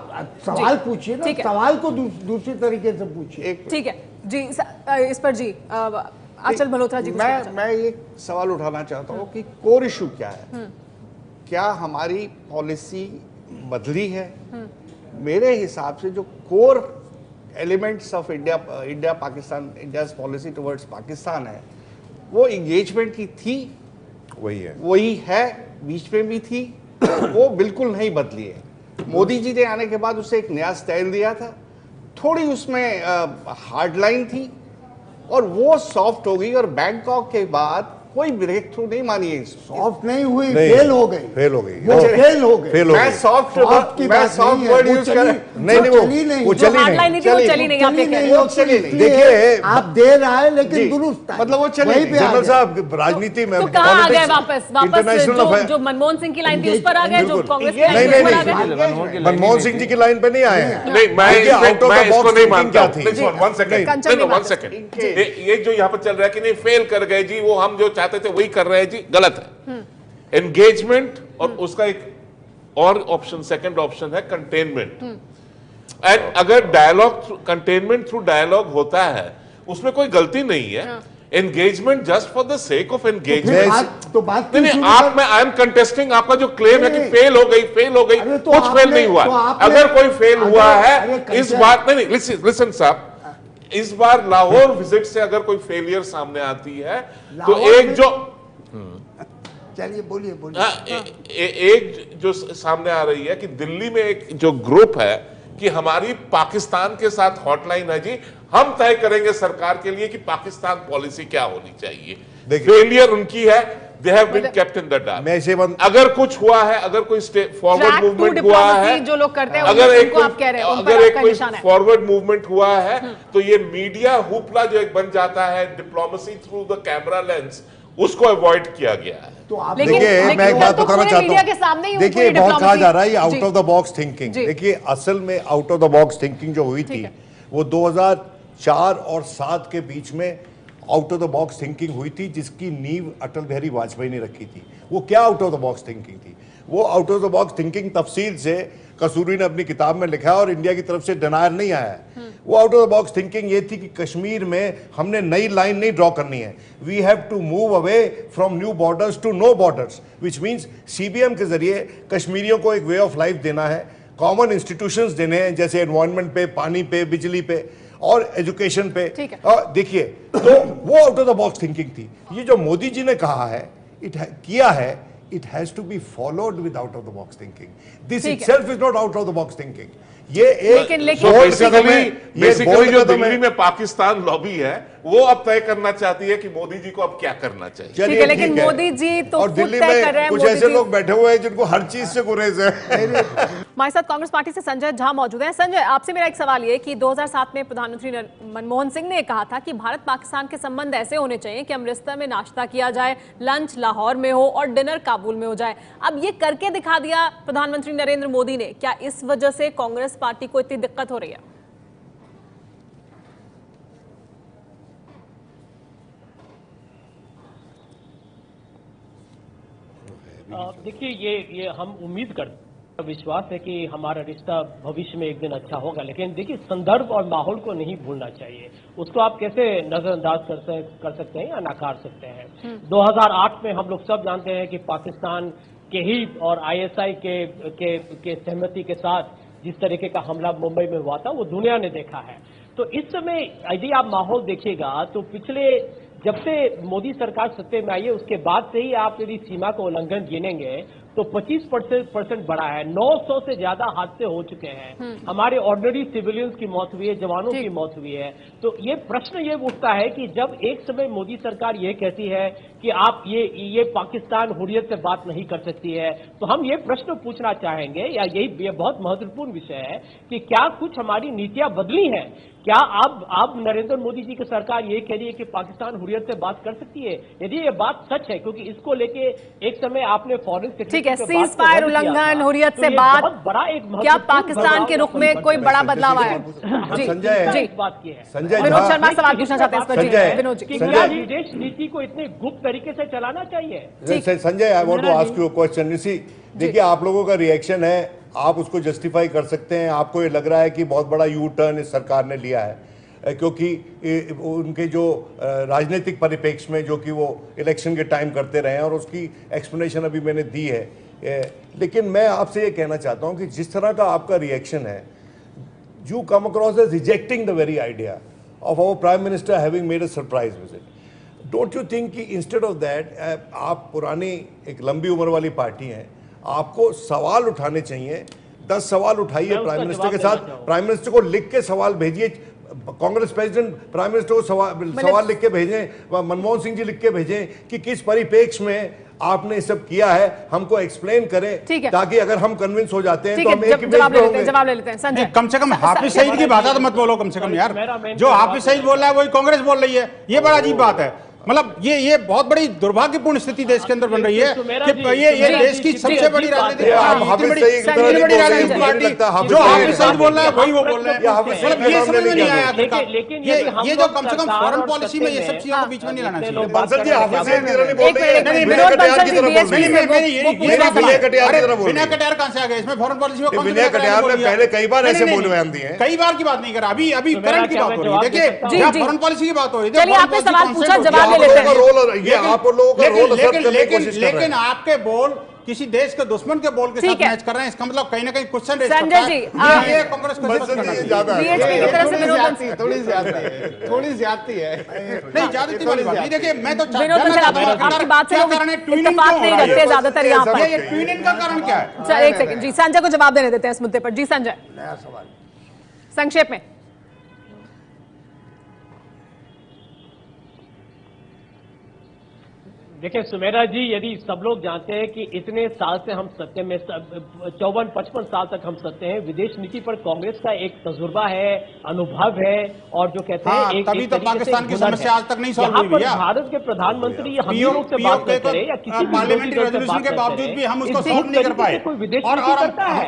सवाल पूछिए ना, सवाल को दूसरी तरीके से पूछिए। ठीक है जी, इस पर जी अचल मल्होत्रा जी। मैं एक सवाल उठाना चाहता हूँ कि कोर इशू क्या है? क्या हमारी पॉलिसी बदली है? मेरे हिसाब से जो core elements of India Pakistan, India's policy towards Pakistan है, वो इंगेजमेंट की थी, वही है, बीच में भी थी, वो बिल्कुल नहीं बदली है। मोदी जी ने आने के बाद उसे एक नया स्टाइल दिया था, थोड़ी उसमें हार्ड लाइन थी और वो सॉफ्ट हो गई, और बैंकॉक के बाद कोई ब्रेक थ्रू नहीं मानी है। सॉफ्ट नहीं हुई, फेल हो गई। मैं सॉफ्ट वर्ड यूज कर वो चली नहीं। देखिए आप दे रहा है लेकिन दुरुस्त है, मतलब वो चली। जनरल साहब राजनीति में कहाँ आ गए वापस? जो मनमोहन सिंह की लाइन थी उस पर आ गए, जो कांग्रेस की लाइन थी उस पर आ गए। मनमोहन सिंह जी की लाइन पे नहीं आए हैं। मैं इसको नहीं मानता। वन सेकंड, ये जो यहाँ पर चल रहा है कि नहीं फेल कर गए जी, वो हम जो चाहते थे वही कर रहे हैं जी, गलत है। एंगेजमेंट और उसका एक और ऑप्शन सेकंड ऑप्शन है कंटेनमेंट। एंड अगर डायलॉग कंटेनमेंट थ्रू डायलॉग होता है उसमें कोई गलती नहीं है। Engagement just for the sake of engagement. तो बात नहीं, आप में आई एम कंटेस्टिंग आपका जो क्लेम है कि फेल हो गई, कुछ फेल नहीं हुआ। अगर कोई फेल हुआ है इस बात नहीं, लिसन साहब, इस बार लाहौर विजिट से अगर कोई फेलियर सामने आती है तो एक जो चलिए बोलिए एक जो सामने आ रही है कि दिल्ली में एक जो ग्रुप है कि हमारी पाकिस्तान के साथ हॉटलाइन है जी, हम तय करेंगे सरकार के लिए कि पाकिस्तान पॉलिसी क्या होनी चाहिए। फेलियर उनकी है, they have been kept in the dark. अगर कुछ हुआ है, अगर कोई फॉरवर्ड मूवमेंट हुआ है, जो लोग करते हैं अगर एक कोई फॉरवर्ड मूवमेंट हुआ है तो ये मीडिया हुपला जो एक बन जाता है, diplomacy through the camera lens, उसको अवॉइड किया गया है। देखिए मैं एक बात बताना चाहता हूँ। देखिए बहुत कहा जा रहा है ये out of the box thinking. देखिए असल में out of the box thinking जो हुई थी वो 2004 और 7 के बीच में out of the box thinking हुई थी, जिसकी नींव अटल बिहारी वाजपेयी ने रखी थी। वो क्या out of the box thinking थी? वो out of the box thinking तफसील से कसूरी ने अपनी किताब में लिखा है और इंडिया की तरफ से डिनायर नहीं आया है। वो out of the box thinking ये थी कि कश्मीर में हमने नई लाइन नहीं ड्रॉ करनी है। We have to move away from new borders to no borders, which means CBM के जरिए कश्मीरियों को एक वे ऑफ लाइफ देना है, कॉमन इंस्टीट्यूशंस देने हैं, जैसे एनवायरनमेंट पे, पानी पे, बिजली पे और एजुकेशन पे। देखिए तो वो out of the box thinking थी। ये जो मोदी जी ने कहा है, किया है, it has to be followed with out of the box thinking. This itself is not out of the box thinking. ये एक बेसिकली जो दिल्ली में पाकिस्तान लॉबी है वो अब तय करना चाहती है कि मोदी जी को अब क्या करना चाहिए। ठीक है, लेकिन मोदी जी तो और दिल्ली में कुछ ऐसे लोग बैठे हुए हैं जिनको हर चीज से गुरेज है। हमारे साथ कांग्रेस पार्टी से संजय झा मौजूद हैं। संजय, आपसे मेरा एक सवाल ये कि 2007 में प्रधानमंत्री मनमोहन सिंह ने कहा था कि भारत पाकिस्तान के संबंध ऐसे होने चाहिए कि अमृतसर में नाश्ता किया जाए, लंच लाहौर में हो और डिनर काबुल में हो जाए। अब ये करके दिखा दिया प्रधानमंत्री नरेंद्र मोदी ने। क्या इस वजह से कांग्रेस पार्टी को इतनी दिक्कत हो रही है? देखिए ये हम उम्मीद करते, विश्वास है कि हमारा रिश्ता भविष्य में एक दिन अच्छा होगा। लेकिन देखिए संदर्भ और माहौल को नहीं भूलना चाहिए। उसको आप कैसे नजरअंदाज कर सकते हैं या नकार सकते हैं। 2008 में हम लोग सब जानते हैं कि पाकिस्तान के ही और आईएसआई के सहमति के साथ जिस तरीके का हमला मुंबई में हुआ था वो दुनिया ने देखा है। तो इस समय यदि आप माहौल देखिएगा तो पिछले जब से मोदी सरकार सत्ते में आई है उसके बाद से ही आप यदि सीमा का उल्लंघन गिनेंगे तो 25% बढ़ा है। 900 से ज्यादा हादसे हो चुके हैं। हमारे ऑर्डिनरी सिविलियंस की मौत हुई है, जवानों की मौत हुई है। तो ये प्रश्न ये उठता है कि जब एक समय मोदी सरकार ये कहती है कि आप ये पाकिस्तान हुर्रियत से बात नहीं कर सकती है, तो हम ये प्रश्न पूछना चाहेंगे या ये बहुत महत्वपूर्ण विषय है कि क्या कुछ हमारी नीतियां बदली हैं? क्या अब नरेंद्र मोदी जी की सरकार ये कह रही है कि पाकिस्तान हुर्रियत से बात कर सकती है? यदि ये बात सच है, क्योंकि इसको लेके एक समय आपने फॉरेन सेक्रेटरी ठीक है, सीज फायर उल्लंघन, हुर्रियत से बात, बड़ा एक क्या पाकिस्तान के रुख में कोई बड़ा बदलाव आया? जी बात की है। विनोद शर्मा सवाल पूछना चाहते हैं इस पर। विनोद जी, क्या विदेश नीति को इतने गुप्त तरीके से चलाना चाहिए? Sanjay, I want to ask you a question. देखिए आप लोगों का रिएक्शन है, आप उसको जस्टिफाई कर सकते हैं। आपको ये लग रहा है कि बहुत बड़ा यू टर्न इस सरकार ने लिया है क्योंकि उनके जो राजनीतिक परिप्रेक्ष्य में जो कि वो इलेक्शन के टाइम करते रहे हैं, और उसकी एक्सप्लेनेशन अभी मैंने दी है। लेकिन मैं आपसे ये कहना चाहता हूँ कि जिस तरह का आपका रिएक्शन है, you come across as rejecting the very idea of our prime minister having made a surprise visit. Don't you think कि इंस्टेड ऑफ दैट, आप पुरानी एक लंबी उम्र वाली पार्टी हैं, आपको सवाल उठाने चाहिए। 10 सवाल उठाइए प्राइम मिनिस्टर के साथ, प्राइम मिनिस्टर को लिख के सवाल भेजिए। कांग्रेस प्रेसिडेंट प्राइम मिनिस्टर को सवाल लिख के भेजें, मनमोहन सिंह जी लिख के भेजें कि किस परिप्रेक्ष्य में आपने सब किया है, हमको एक्सप्लेन करें, ताकि अगर हम कन्विंस हो जाते हैं तो हम एक ही जवाब ले लेते हैं। संजय, कम से कम हाफिज सईद की भाषा तो मत बोलो, कम से कम यार। जो हाफिज सईद बोल रहा है वही कांग्रेस बोल रही है, ये बड़ा अजीब बात है। मतलब ये बहुत बड़ी दुर्भाग्यपूर्ण स्थिति देश के अंदर बन रही है कि ये देश की सबसे बड़ी राजनीतिक पार्टी जो हाफिज सईद बोल रहा है वही वो बोल रहे हैं, मतलब ये समझ में नहीं आया। लेकिन ये जो कम से कम फॉरेन पॉलिसी में ये सब चीजों को बीच में नहीं लाना चाहिए। बंसल जी हाफिज सईद की तरह नहीं बोल रहे हैं, विनय कटियार कहां से आ गए इसमें फॉरेन पॉलिसी में? विनय कटियार ने पहले कई बार ऐसे बोल बयान दिए हैं, कई बार की बात नहीं करा, अभी करंट की बात हो रही है। देखिए जहां फॉरेन पॉलिसी की बात हो रही है, चलिए आपने सवाल पूछा, जवाब ले लेते हैं। ये आप लोगों का रोल असर करने की कोशिश कर रहे हैं। लेकिन आपके बोल किसी देश के दुश्मन के बोल के साथ मैच कर रहे हैं, इसका मतलब कहीं ना कहीं क्वेश्चन रेज करता है। ये कांग्रेस को ज्यादा थोड़ी ज्यादती है, नहीं ज्यादती वाली बात नहीं। देखिए मैं तो आपकी बात से लोग इत्तेफाक नहीं रखते ज्यादातर यहाँ पर। ये ट्विनिंग का कारण क्या है? अच्छा एक सेकंड जी, संजय को जवाब देने देते हैं इस मुद्दे पर। जी संजय, नया सवाल संक्षेप में। देखिए सुमेरा जी, यदि सब लोग जानते हैं कि इतने साल से हम सत्य में 54-55 साल तक हम सत्य हैं, विदेश नीति पर कांग्रेस का एक तजुर्बा है, अनुभव है, और जो कहते हैं एक तभी तो पाकिस्तान की समस्या आज तक नहीं सॉल्व हुई है। भारत के प्रधानमंत्री हम लोग से बात करते हैं या किसी पार्लियामेंटी रेजोल्यूशन के बावजूद भी हम उसको सॉल्व नहीं कर पाए। कोई विदेश नीति करता है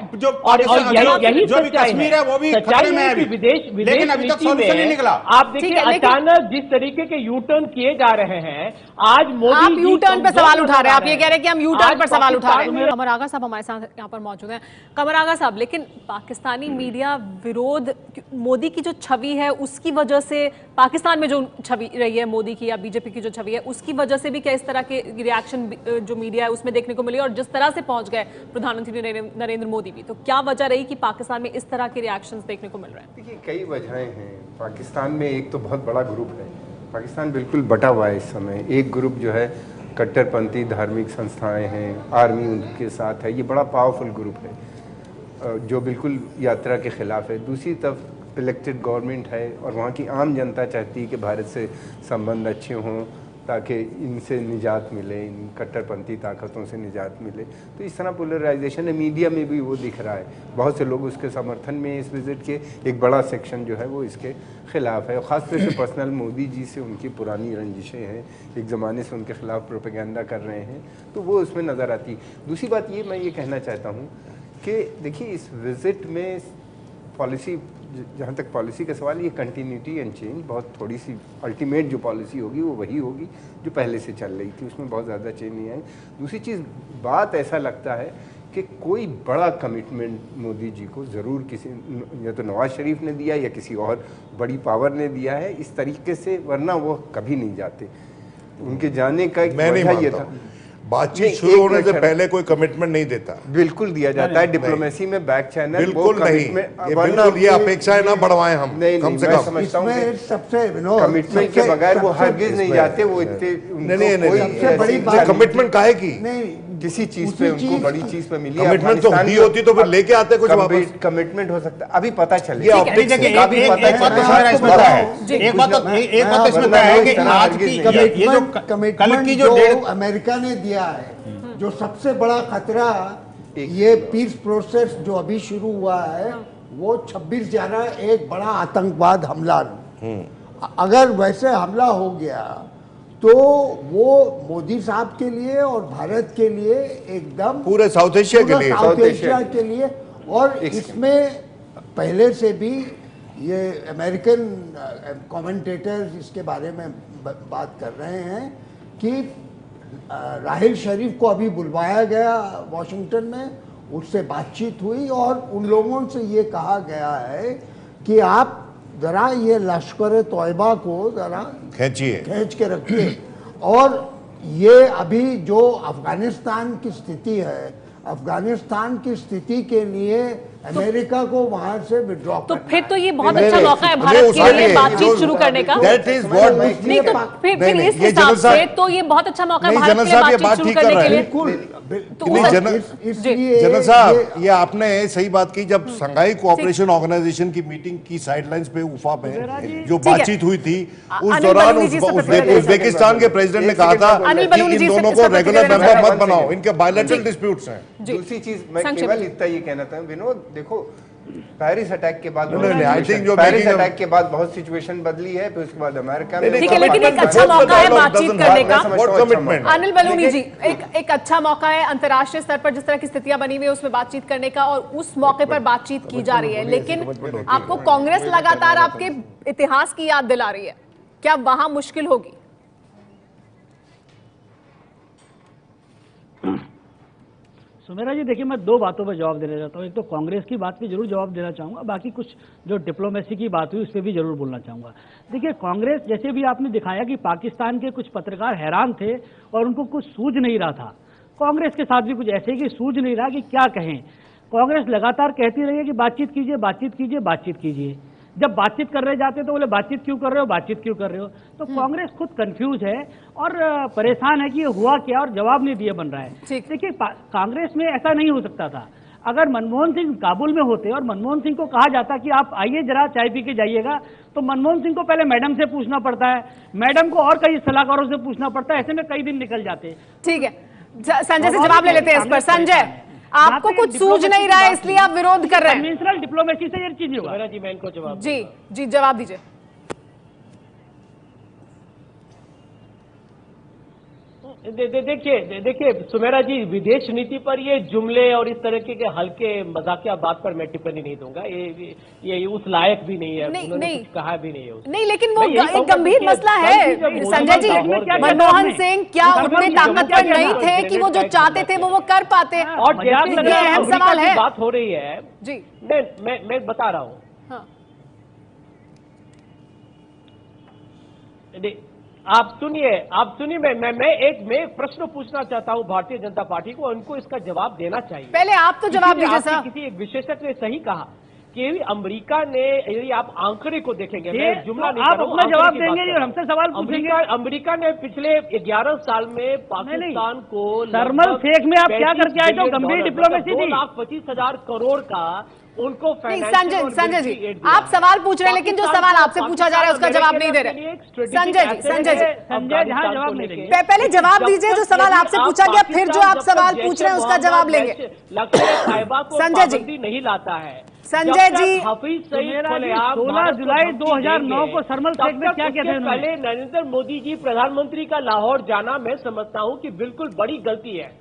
यही जो भी कश्मीर है वो भी खतरे में है, विदेश लेकिन अभी तक सॉल्यूशन नहीं निकला। आप देखिए अचानक जिस तरीके के यू टर्न किए जा रहे हैं, आज मोदी यू टर्न पर सवाल उठा रहे हैं, आप ये कह रहे हैं कि हम यू टर्न पर सवाल उठा रहे हैं। कमर आगा साहब हमारे साथ यहाँ पर मौजूद हैं। कमर आगा साहब, लेकिन पाकिस्तानी मीडिया विरोध, मोदी की जो छवि है उसकी वजह से, पाकिस्तान में जो छवि रही है मोदी की या बीजेपी की जो छवि है उसकी वजह से भी क्या इस तरह के रिएक्शन जो मीडिया है उसमें देखने को मिली, और जिस तरह से पहुंच गए प्रधानमंत्री नरेंद्र मोदी भी, तो क्या वजह रही कि पाकिस्तान में इस तरह के रिएक्शन देखने को मिल रहे हैं? देखिए कई वजहें हैं। पाकिस्तान में एक तो बहुत बड़ा ग्रुप है, पाकिस्तान बिल्कुल बटा हुआ है इस समय। एक ग्रुप जो है कट्टरपंथी धार्मिक संस्थाएं हैं, आर्मी उनके साथ है, ये बड़ा पावरफुल ग्रुप है जो बिल्कुल यात्रा के खिलाफ है। दूसरी तरफ इलेक्टेड गवर्नमेंट है और वहाँ की आम जनता चाहती है कि भारत से संबंध अच्छे हों ताकि इनसे निजात मिले, इन कट्टरपंथी ताकतों से निजात मिले। तो इस तरह पोलराइजेशन है, मीडिया में भी वो दिख रहा है। बहुत से लोग उसके समर्थन में इस विजिट के, एक बड़ा सेक्शन जो है वो इसके खिलाफ है। ख़ासतौर से पर्सनल मोदी जी से उनकी पुरानी रंजिशें हैं, एक ज़माने से उनके खिलाफ प्रोपेगेंडा कर रहे हैं, तो वो उसमें नज़र आती। दूसरी बात ये मैं ये कहना चाहता हूँ कि देखिए इस विज़िट में पॉलिसी, जहाँ तक पॉलिसी का सवाल, ये कंटिन्यूटी एंड चेंज, बहुत थोड़ी सी अल्टीमेट जो पॉलिसी होगी वो वही होगी जो पहले से चल रही थी, उसमें बहुत ज़्यादा चेंज नहीं आई। दूसरी चीज़, बात ऐसा लगता है कि कोई बड़ा कमिटमेंट मोदी जी को ज़रूर किसी, या तो नवाज शरीफ ने दिया या किसी और बड़ी पावर ने दिया है इस तरीके से, वरना वो कभी नहीं जाते। उनके जाने का एक वजह ये था, बातचीत शुरू होने से पहले कोई कमिटमेंट नहीं देता। बिल्कुल दिया जाता है डिप्लोमेसी में, बैक चैनल बिल्कुल नहीं, बिल्कुल ये अपेक्षाएं ना बढ़वाएं हम, कम से कम सबसे कमिटमेंट के बगैर वो हरगिज नहीं जाते। वो इतने नहीं कमिटमेंट काहे की, किसी चीज पे उनको बड़ी चीज पे मिली, कमिटमेंट तो दी होती तो फिर लेके आते कुछ वापस। कमिटमेंट हो सकता है, अभी पता चलेगा। एक बात तो इसमें है कि आज की कमिटमेंट जो अमेरिका ने दिया है, जो सबसे बड़ा खतरा ये पीस प्रोसेस जो अभी शुरू हुआ है, वो 26 जनवरी एक बड़ा आतंकवाद हमला, अगर वैसे हमला हो गया तो वो मोदी साहब के लिए और भारत के लिए एकदम, पूरे साउथ एशिया के लिए और इसमें पहले से भी ये अमेरिकन कमेंटेटर्स इसके बारे में बात कर रहे हैं कि राहिल शरीफ को अभी बुलवाया गया वॉशिंगटन में, उससे बातचीत हुई और उन लोगों से ये कहा गया है कि आप जरा ये लश्कर तोयबा को जरा खींच के रखिए। और ये अभी जो अफगानिस्तान की स्थिति है, अफगानिस्तान की स्थिति के लिए अमेरिका को वहां से विड्रॉ, तो फिर तो ये बहुत अच्छा मौका है भारत के लिए बातचीत शुरू करने का। नहीं तो फिर इस हिसाब से तो ये बहुत अच्छा मौका है भारत के लिए बातचीत शुरू करने के लिए। जनरल साहब, ये आपने सही बात की, जब शंघाई कोऑपरेशन ऑर्गेनाइजेशन की मीटिंग की साइडलाइंस पे उफा पे जो बातचीत हुई थी, उस दौरान उज्बेकिस्तान के प्रेसिडेंट ने कहा था कि इन दोनों को रेगुलर मेंबर मत बनाओ, इनके बायलैटरल डिस्प्यूट्स हैं। दूसरी चीज मैं केवल इतना ये कहना था विनोद, देखो पेरिस अटैक के बाद पेरिस अटैक के बाद बहुत सिचुएशन बदली है, फिर उसके बाद अमेरिका में ठीक है, लेकिन एक अच्छा मौका है बातचीत करने का। अनिल बलूनी जी, एक अच्छा मौका है अंतर्राष्ट्रीय स्तर पर जिस तरह की स्थितियां बनी हुई है उसमें बातचीत करने का, और उस मौके पर बातचीत की जा रही है, लेकिन आपको कांग्रेस लगातार आपके इतिहास की याद दिला रही है, क्या वहां मुश्किल होगी? सुमेरा जी देखिए, मैं दो बातों पर जवाब देना चाहता हूँ। एक तो कांग्रेस की बात पे जरूर जवाब देना चाहूँगा, बाकी कुछ जो डिप्लोमेसी की बात हुई उस पर भी जरूर बोलना चाहूँगा। देखिए, कांग्रेस जैसे भी आपने दिखाया कि पाकिस्तान के कुछ पत्रकार हैरान थे और उनको कुछ सूझ नहीं रहा था, कांग्रेस के साथ भी कुछ ऐसे ही कि सूझ नहीं रहा कि क्या कहें। कांग्रेस लगातार कहती रही है कि बातचीत कीजिए, बातचीत कीजिए, बातचीत कीजिए। जब बातचीत करने जाते तो बोले बातचीत क्यों कर रहे हो, बातचीत क्यों कर रहे हो। तो कांग्रेस खुद कंफ्यूज है और परेशान है कि ये हुआ क्या और जवाब नहीं दिए बन रहा है। देखिए, कांग्रेस में ऐसा नहीं हो सकता था। अगर मनमोहन सिंह काबुल में होते और मनमोहन सिंह को कहा जाता कि आप आइए जरा चाय पी के जाइएगा, तो मनमोहन सिंह को पहले मैडम से पूछना पड़ता है, मैडम को और कई सलाहकारों से पूछना पड़ता है, ऐसे में कई दिन निकल जाते। ठीक है, संजय से जवाब ले लेते हैं इस पर। संजय, आपको कुछ सूझ नहीं रहा है इसलिए आप विरोध कर रहे हैं। कन्वेंशनल डिप्लोमेसी से ये चीज होगा। जी मैं इनको जवाब जी जवाब दीजिए। देखिए सुमेरा जी, विदेश नीति पर ये जुमले और इस तरह के हल्के मजाकिया बात पर मैं टिप्पणी नहीं दूंगा। ये उस लायक भी नहीं है, उन्होंने कुछ कहा भी नहीं है। नहीं, लेकिन वो एक गंभीर मसला है संजय जी। मनमोहन सिंह क्या उतने ताकतवर नहीं थे कि वो जो चाहते थे वो कर पाते? और ये अहम सवाल है। बात हो रही है जी, मैं बता रहा हूँ। आप सुनिए, मैं एक प्रश्न पूछना चाहता हूं भारतीय जनता पार्टी को, उनको इसका जवाब देना चाहिए। पहले आप तो जवाब दीजिए सर। किसी एक विशेषज्ञ ने सही कहा कि अमेरिका ने, यदि आप आंकड़े को देखेंगे, मैं जुमला नहीं आप अपना जवाब देंगे और हमसे सवाल पूछेंगे। अमेरिका ने पिछले 11 साल में पाकिस्तान को थर्मल शेख में आप क्या करके आए थे? गंभीर डिप्लोमेसी थी। 2,25,000 करोड़ का उनको संजय जी, आप सवाल पूछ रहे हैं लेकिन जो सवाल आपसे पूछा जा रहा है उसका जवाब नहीं दे रहे। संजय जी जहाँ जवाब नहीं देंगे, पहले जवाब दीजिए जो सवाल आपसे पूछा गया, फिर जो आप सवाल पूछ रहे हैं उसका जवाब लेंगे। संजय जी नहीं लाता है। संजय जी, 16 जुलाई 2009 को थर्मल शेख में क्या कहते हैं? पहले नरेंद्र मोदी जी प्रधानमंत्री का लाहौर जाना मैं समझता हूँ कि बिल्कुल बड़ी गलती है।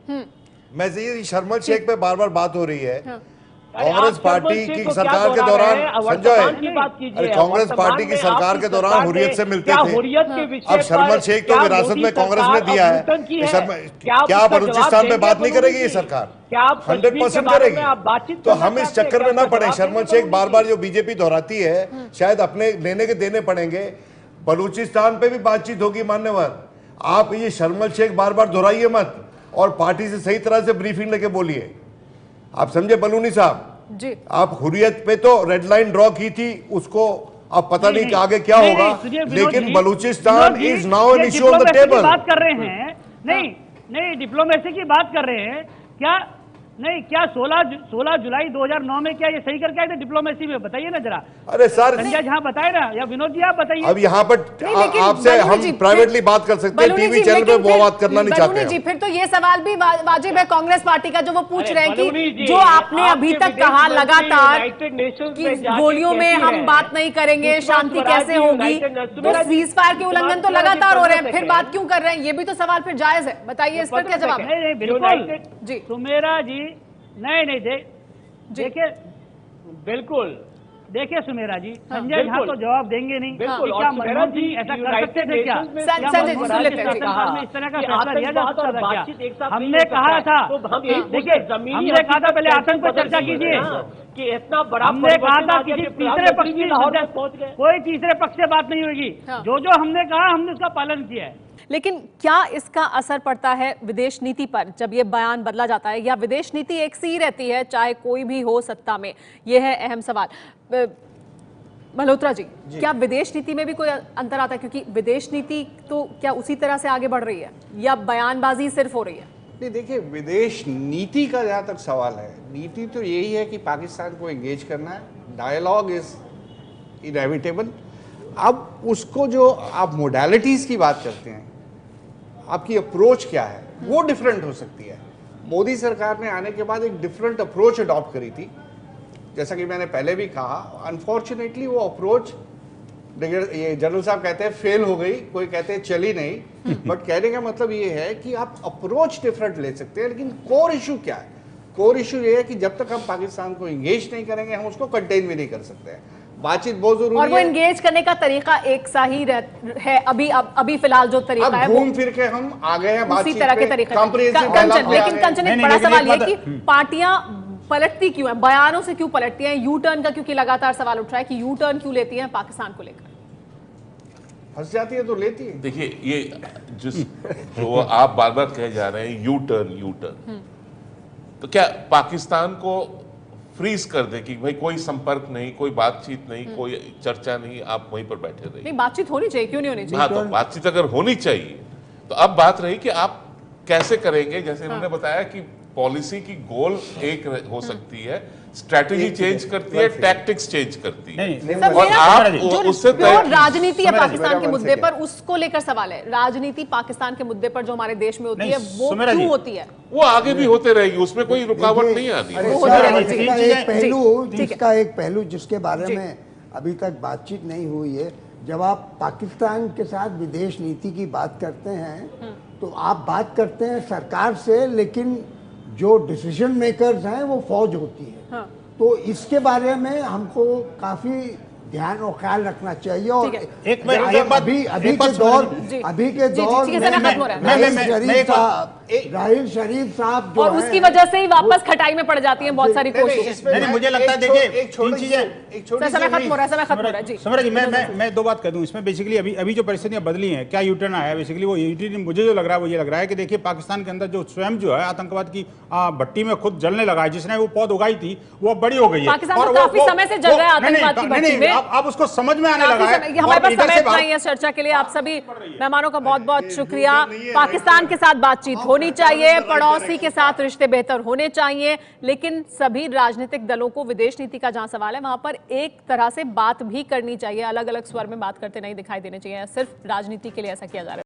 मैं थर्मल शेख पे बार बार बात हो रही है। कांग्रेस पार्टी की सरकार के दौरान, संजय, कांग्रेस पार्टी की सरकार के दौरान हुर्रियत से मिलते थे। अब शर्मल शेख तो विरासत में कांग्रेस ने दिया है। क्या बलूचिस्तान पे बात नहीं करेगी ये सरकार? 100% करेगी। तो हम इस चक्कर में ना पड़े। शर्मल शेख बार बार जो बीजेपी दोहराती है, शायद अपने लेने के देने पड़ेंगे। बलूचिस्तान पे भी बातचीत होगी मान्यवर। आप ये शर्मल शेख बार बार दोहराइए मत और पार्टी से सही तरह से ब्रीफिंग लेके बोलिए। आप समझे बलूनी साहब जी, आप हुर्रियत पे तो रेड लाइन ड्रॉ की थी, उसको अब पता नहीं कि आगे क्या होगा, लेकिन Balochistan is now an issue on the table. बात कर रहे हैं, नहीं डिप्लोमेसी की बात कर रहे हैं क्या? नहीं, क्या 16 जुलाई 2009 में क्या ये सही करके आए थे डिप्लोमेसी में? बताइए ना जरा। अरे सर, संजय जहाँ बताए ना, या विनोद जी आप बताइए। अब यहाँ पर आपसे हम प्राइवेटली बात कर सकते हैं, टीवी चैनल पे वो बात करना नहीं चाहते जी। फिर तो ये सवाल भी वाजिब है कांग्रेस पार्टी का जो वो पूछ रहे हैं कि जो आपने अभी तक कहा लगातार कि गोलियों में हम बात नहीं करेंगे, शांति कैसे होगी, वो सीज फायर के उल्लंघन तो लगातार हो रहे हैं, फिर बात क्यों कर रहे हैं? ये भी तो सवाल फिर जायज है। बताइए इस पर क्या जवाब है? बिल्कुल जी सुमेरा जी, नहीं देखिए, बिल्कुल देखिए सुमेरा जी, संजय झा तो जवाब देंगे नहीं। बिल्कुल। क्या मनमोहन सिंह ऐसा कर सकते थे क्या? संजय जी सुन लेते हैं। इस तरह का फैसला लिया जा सकता था क्या? हमने कहा था, देखिए हमने कहा था पहले आतंक पर चर्चा कीजिए कि इतना बड़ा, हमने कहा था किसी तीसरे पक्ष की कोई तीसरे पक्ष से बात नहीं होगी। जो हमने कहा हमने उसका पालन किया है। लेकिन क्या इसका असर पड़ता है विदेश नीति पर जब ये बयान बदला जाता है, या विदेश नीति एक सी रहती है चाहे कोई भी हो सत्ता में? ये है अहम सवाल। मल्होत्रा जी, क्या विदेश नीति में भी कोई अंतर आता है? क्योंकि विदेश नीति तो क्या उसी तरह से आगे बढ़ रही है या बयानबाजी सिर्फ हो रही है? नहीं, देखिए विदेश नीति का जहाँ तक सवाल है, नीति तो यही है कि पाकिस्तान को एंगेज करना है, डायलॉग इज इनएविटेबल। अब उसको जो आप मोडालिटीज की बात करते हैं, आपकी अप्रोच क्या है, वो डिफरेंट हो सकती है। मोदी सरकार ने आने के बाद एक डिफरेंट अप्रोच अडॉप्ट करी थी जैसा कि मैंने पहले भी कहा, अनफॉर्चुनेटली वो अप्रोच, ये जनरल साहब कहते हैं फेल हो गई, कोई कहते हैं चली नहीं, बट कहने का मतलब ये है कि आप अप्रोच डिफरेंट ले सकते हैं, लेकिन कोर इशू क्या है? कोर इशू ये है कि जब तक हम पाकिस्तान को एंगेज नहीं करेंगे, हम उसको कंटेन भी नहीं कर सकते हैं। बातचीत बहुत जरूरी है, और वो एंगेज करने का तरीका एक सा ही है। अभी फिलहाल जो तरीका है, घूम फिर के हम आ गए हैं उसी तरह के तरीके। लेकिन कंचन, एक बड़ा सवाल ये कि पार्टियां पलटती क्यों है, बयानों से क्यों पलटती हैं? यू टर्न का क्योंकि लगातार सवाल उठ रहा है कि यू टर्न क्यों लेती हैं पाकिस्तान को लेकर? फंस जाती है तो लेती है। देखिए, ये जो आप बार बार कहे जा रहे हैं यू टर्न, तो क्या पाकिस्तान को फ्रीज कर दे कि भाई कोई संपर्क नहीं, कोई बातचीत नहीं, कोई चर्चा नहीं, आप वहीं पर बैठे रहिए? नहीं, बातचीत होनी चाहिए, क्यों नहीं होनी चाहिए? हाँ, तो बातचीत अगर होनी चाहिए तो अब बात रही कि आप कैसे करेंगे। जैसे इन्होंने बताया कि पॉलिसी की गोल एक हो सकती है, स्ट्रैटेजी चेंज करती है, टैक्टिक्स चेंज करती है, और आप उससे राजनीति है पाकिस्तान के मुद्दे पर, उसको लेकर सवाल है। राजनीति पाकिस्तान के मुद्दे पर जो हमारे देश में होती है, वो क्यों होती है? वो आगे भी होते रहेगी, उसमें कोई रुकावट नहीं आती। इसका एक पहलू जिसके बारे में अभी तक बातचीत नहीं हुई है, जब आप पाकिस्तान के साथ विदेश नीति की बात करते हैं तो आप बात करते हैं सरकार से, लेकिन जो डिसीजन मेकर्स हैं वो फौज होती है। हाँ। तो इसके बारे में हमको काफी ध्यान और ख्याल रखना चाहिए। और एक बात अभी के दौर राहिल शरीफ साहब और उसकी वजह से ही वापस खटाई में पड़ जाती हैं बहुत सारी कोशिशें। मुझे लगता है, देखिए, तीन चीजें। समय खत्म हो रहा है जी। समरा जी, मैं दो बात कह दूं इसमें। बेसिकली अभी जो परिस्थितियां बदली हैं, क्या यू टर्न आया है? बेसिकली वो यूटर्न मुझे जो लग रहा है वो ये लग रहा है कि देखिए, पाकिस्तान के अंदर जो स्वयं जो है आतंकवाद की भट्टी में खुद जलने लगा है, जिसने वो पौध उगाई थी वो बड़ी हो गई है, और काफी समय से जल रहा है आतंकवाद की भट्टी में। अब उसको समझ में आने लगा है। हमारे पास समय नहीं है चर्चा के लिए। आप सभी मेहमानों का बहुत बहुत शुक्रिया। पाकिस्तान के साथ बातचीत होनी चाहिए, पड़ोसी के साथ रिश्ते बेहतर होने चाहिए, लेकिन सभी राजनीतिक दलों को विदेश नीति का जहां सवाल है वहां पर एक तरह से बात भी करनी चाहिए। अलग अलग स्वर में बात करते नहीं दिखाई देने चाहिए। सिर्फ राजनीति के लिए ऐसा किया जा रहा है।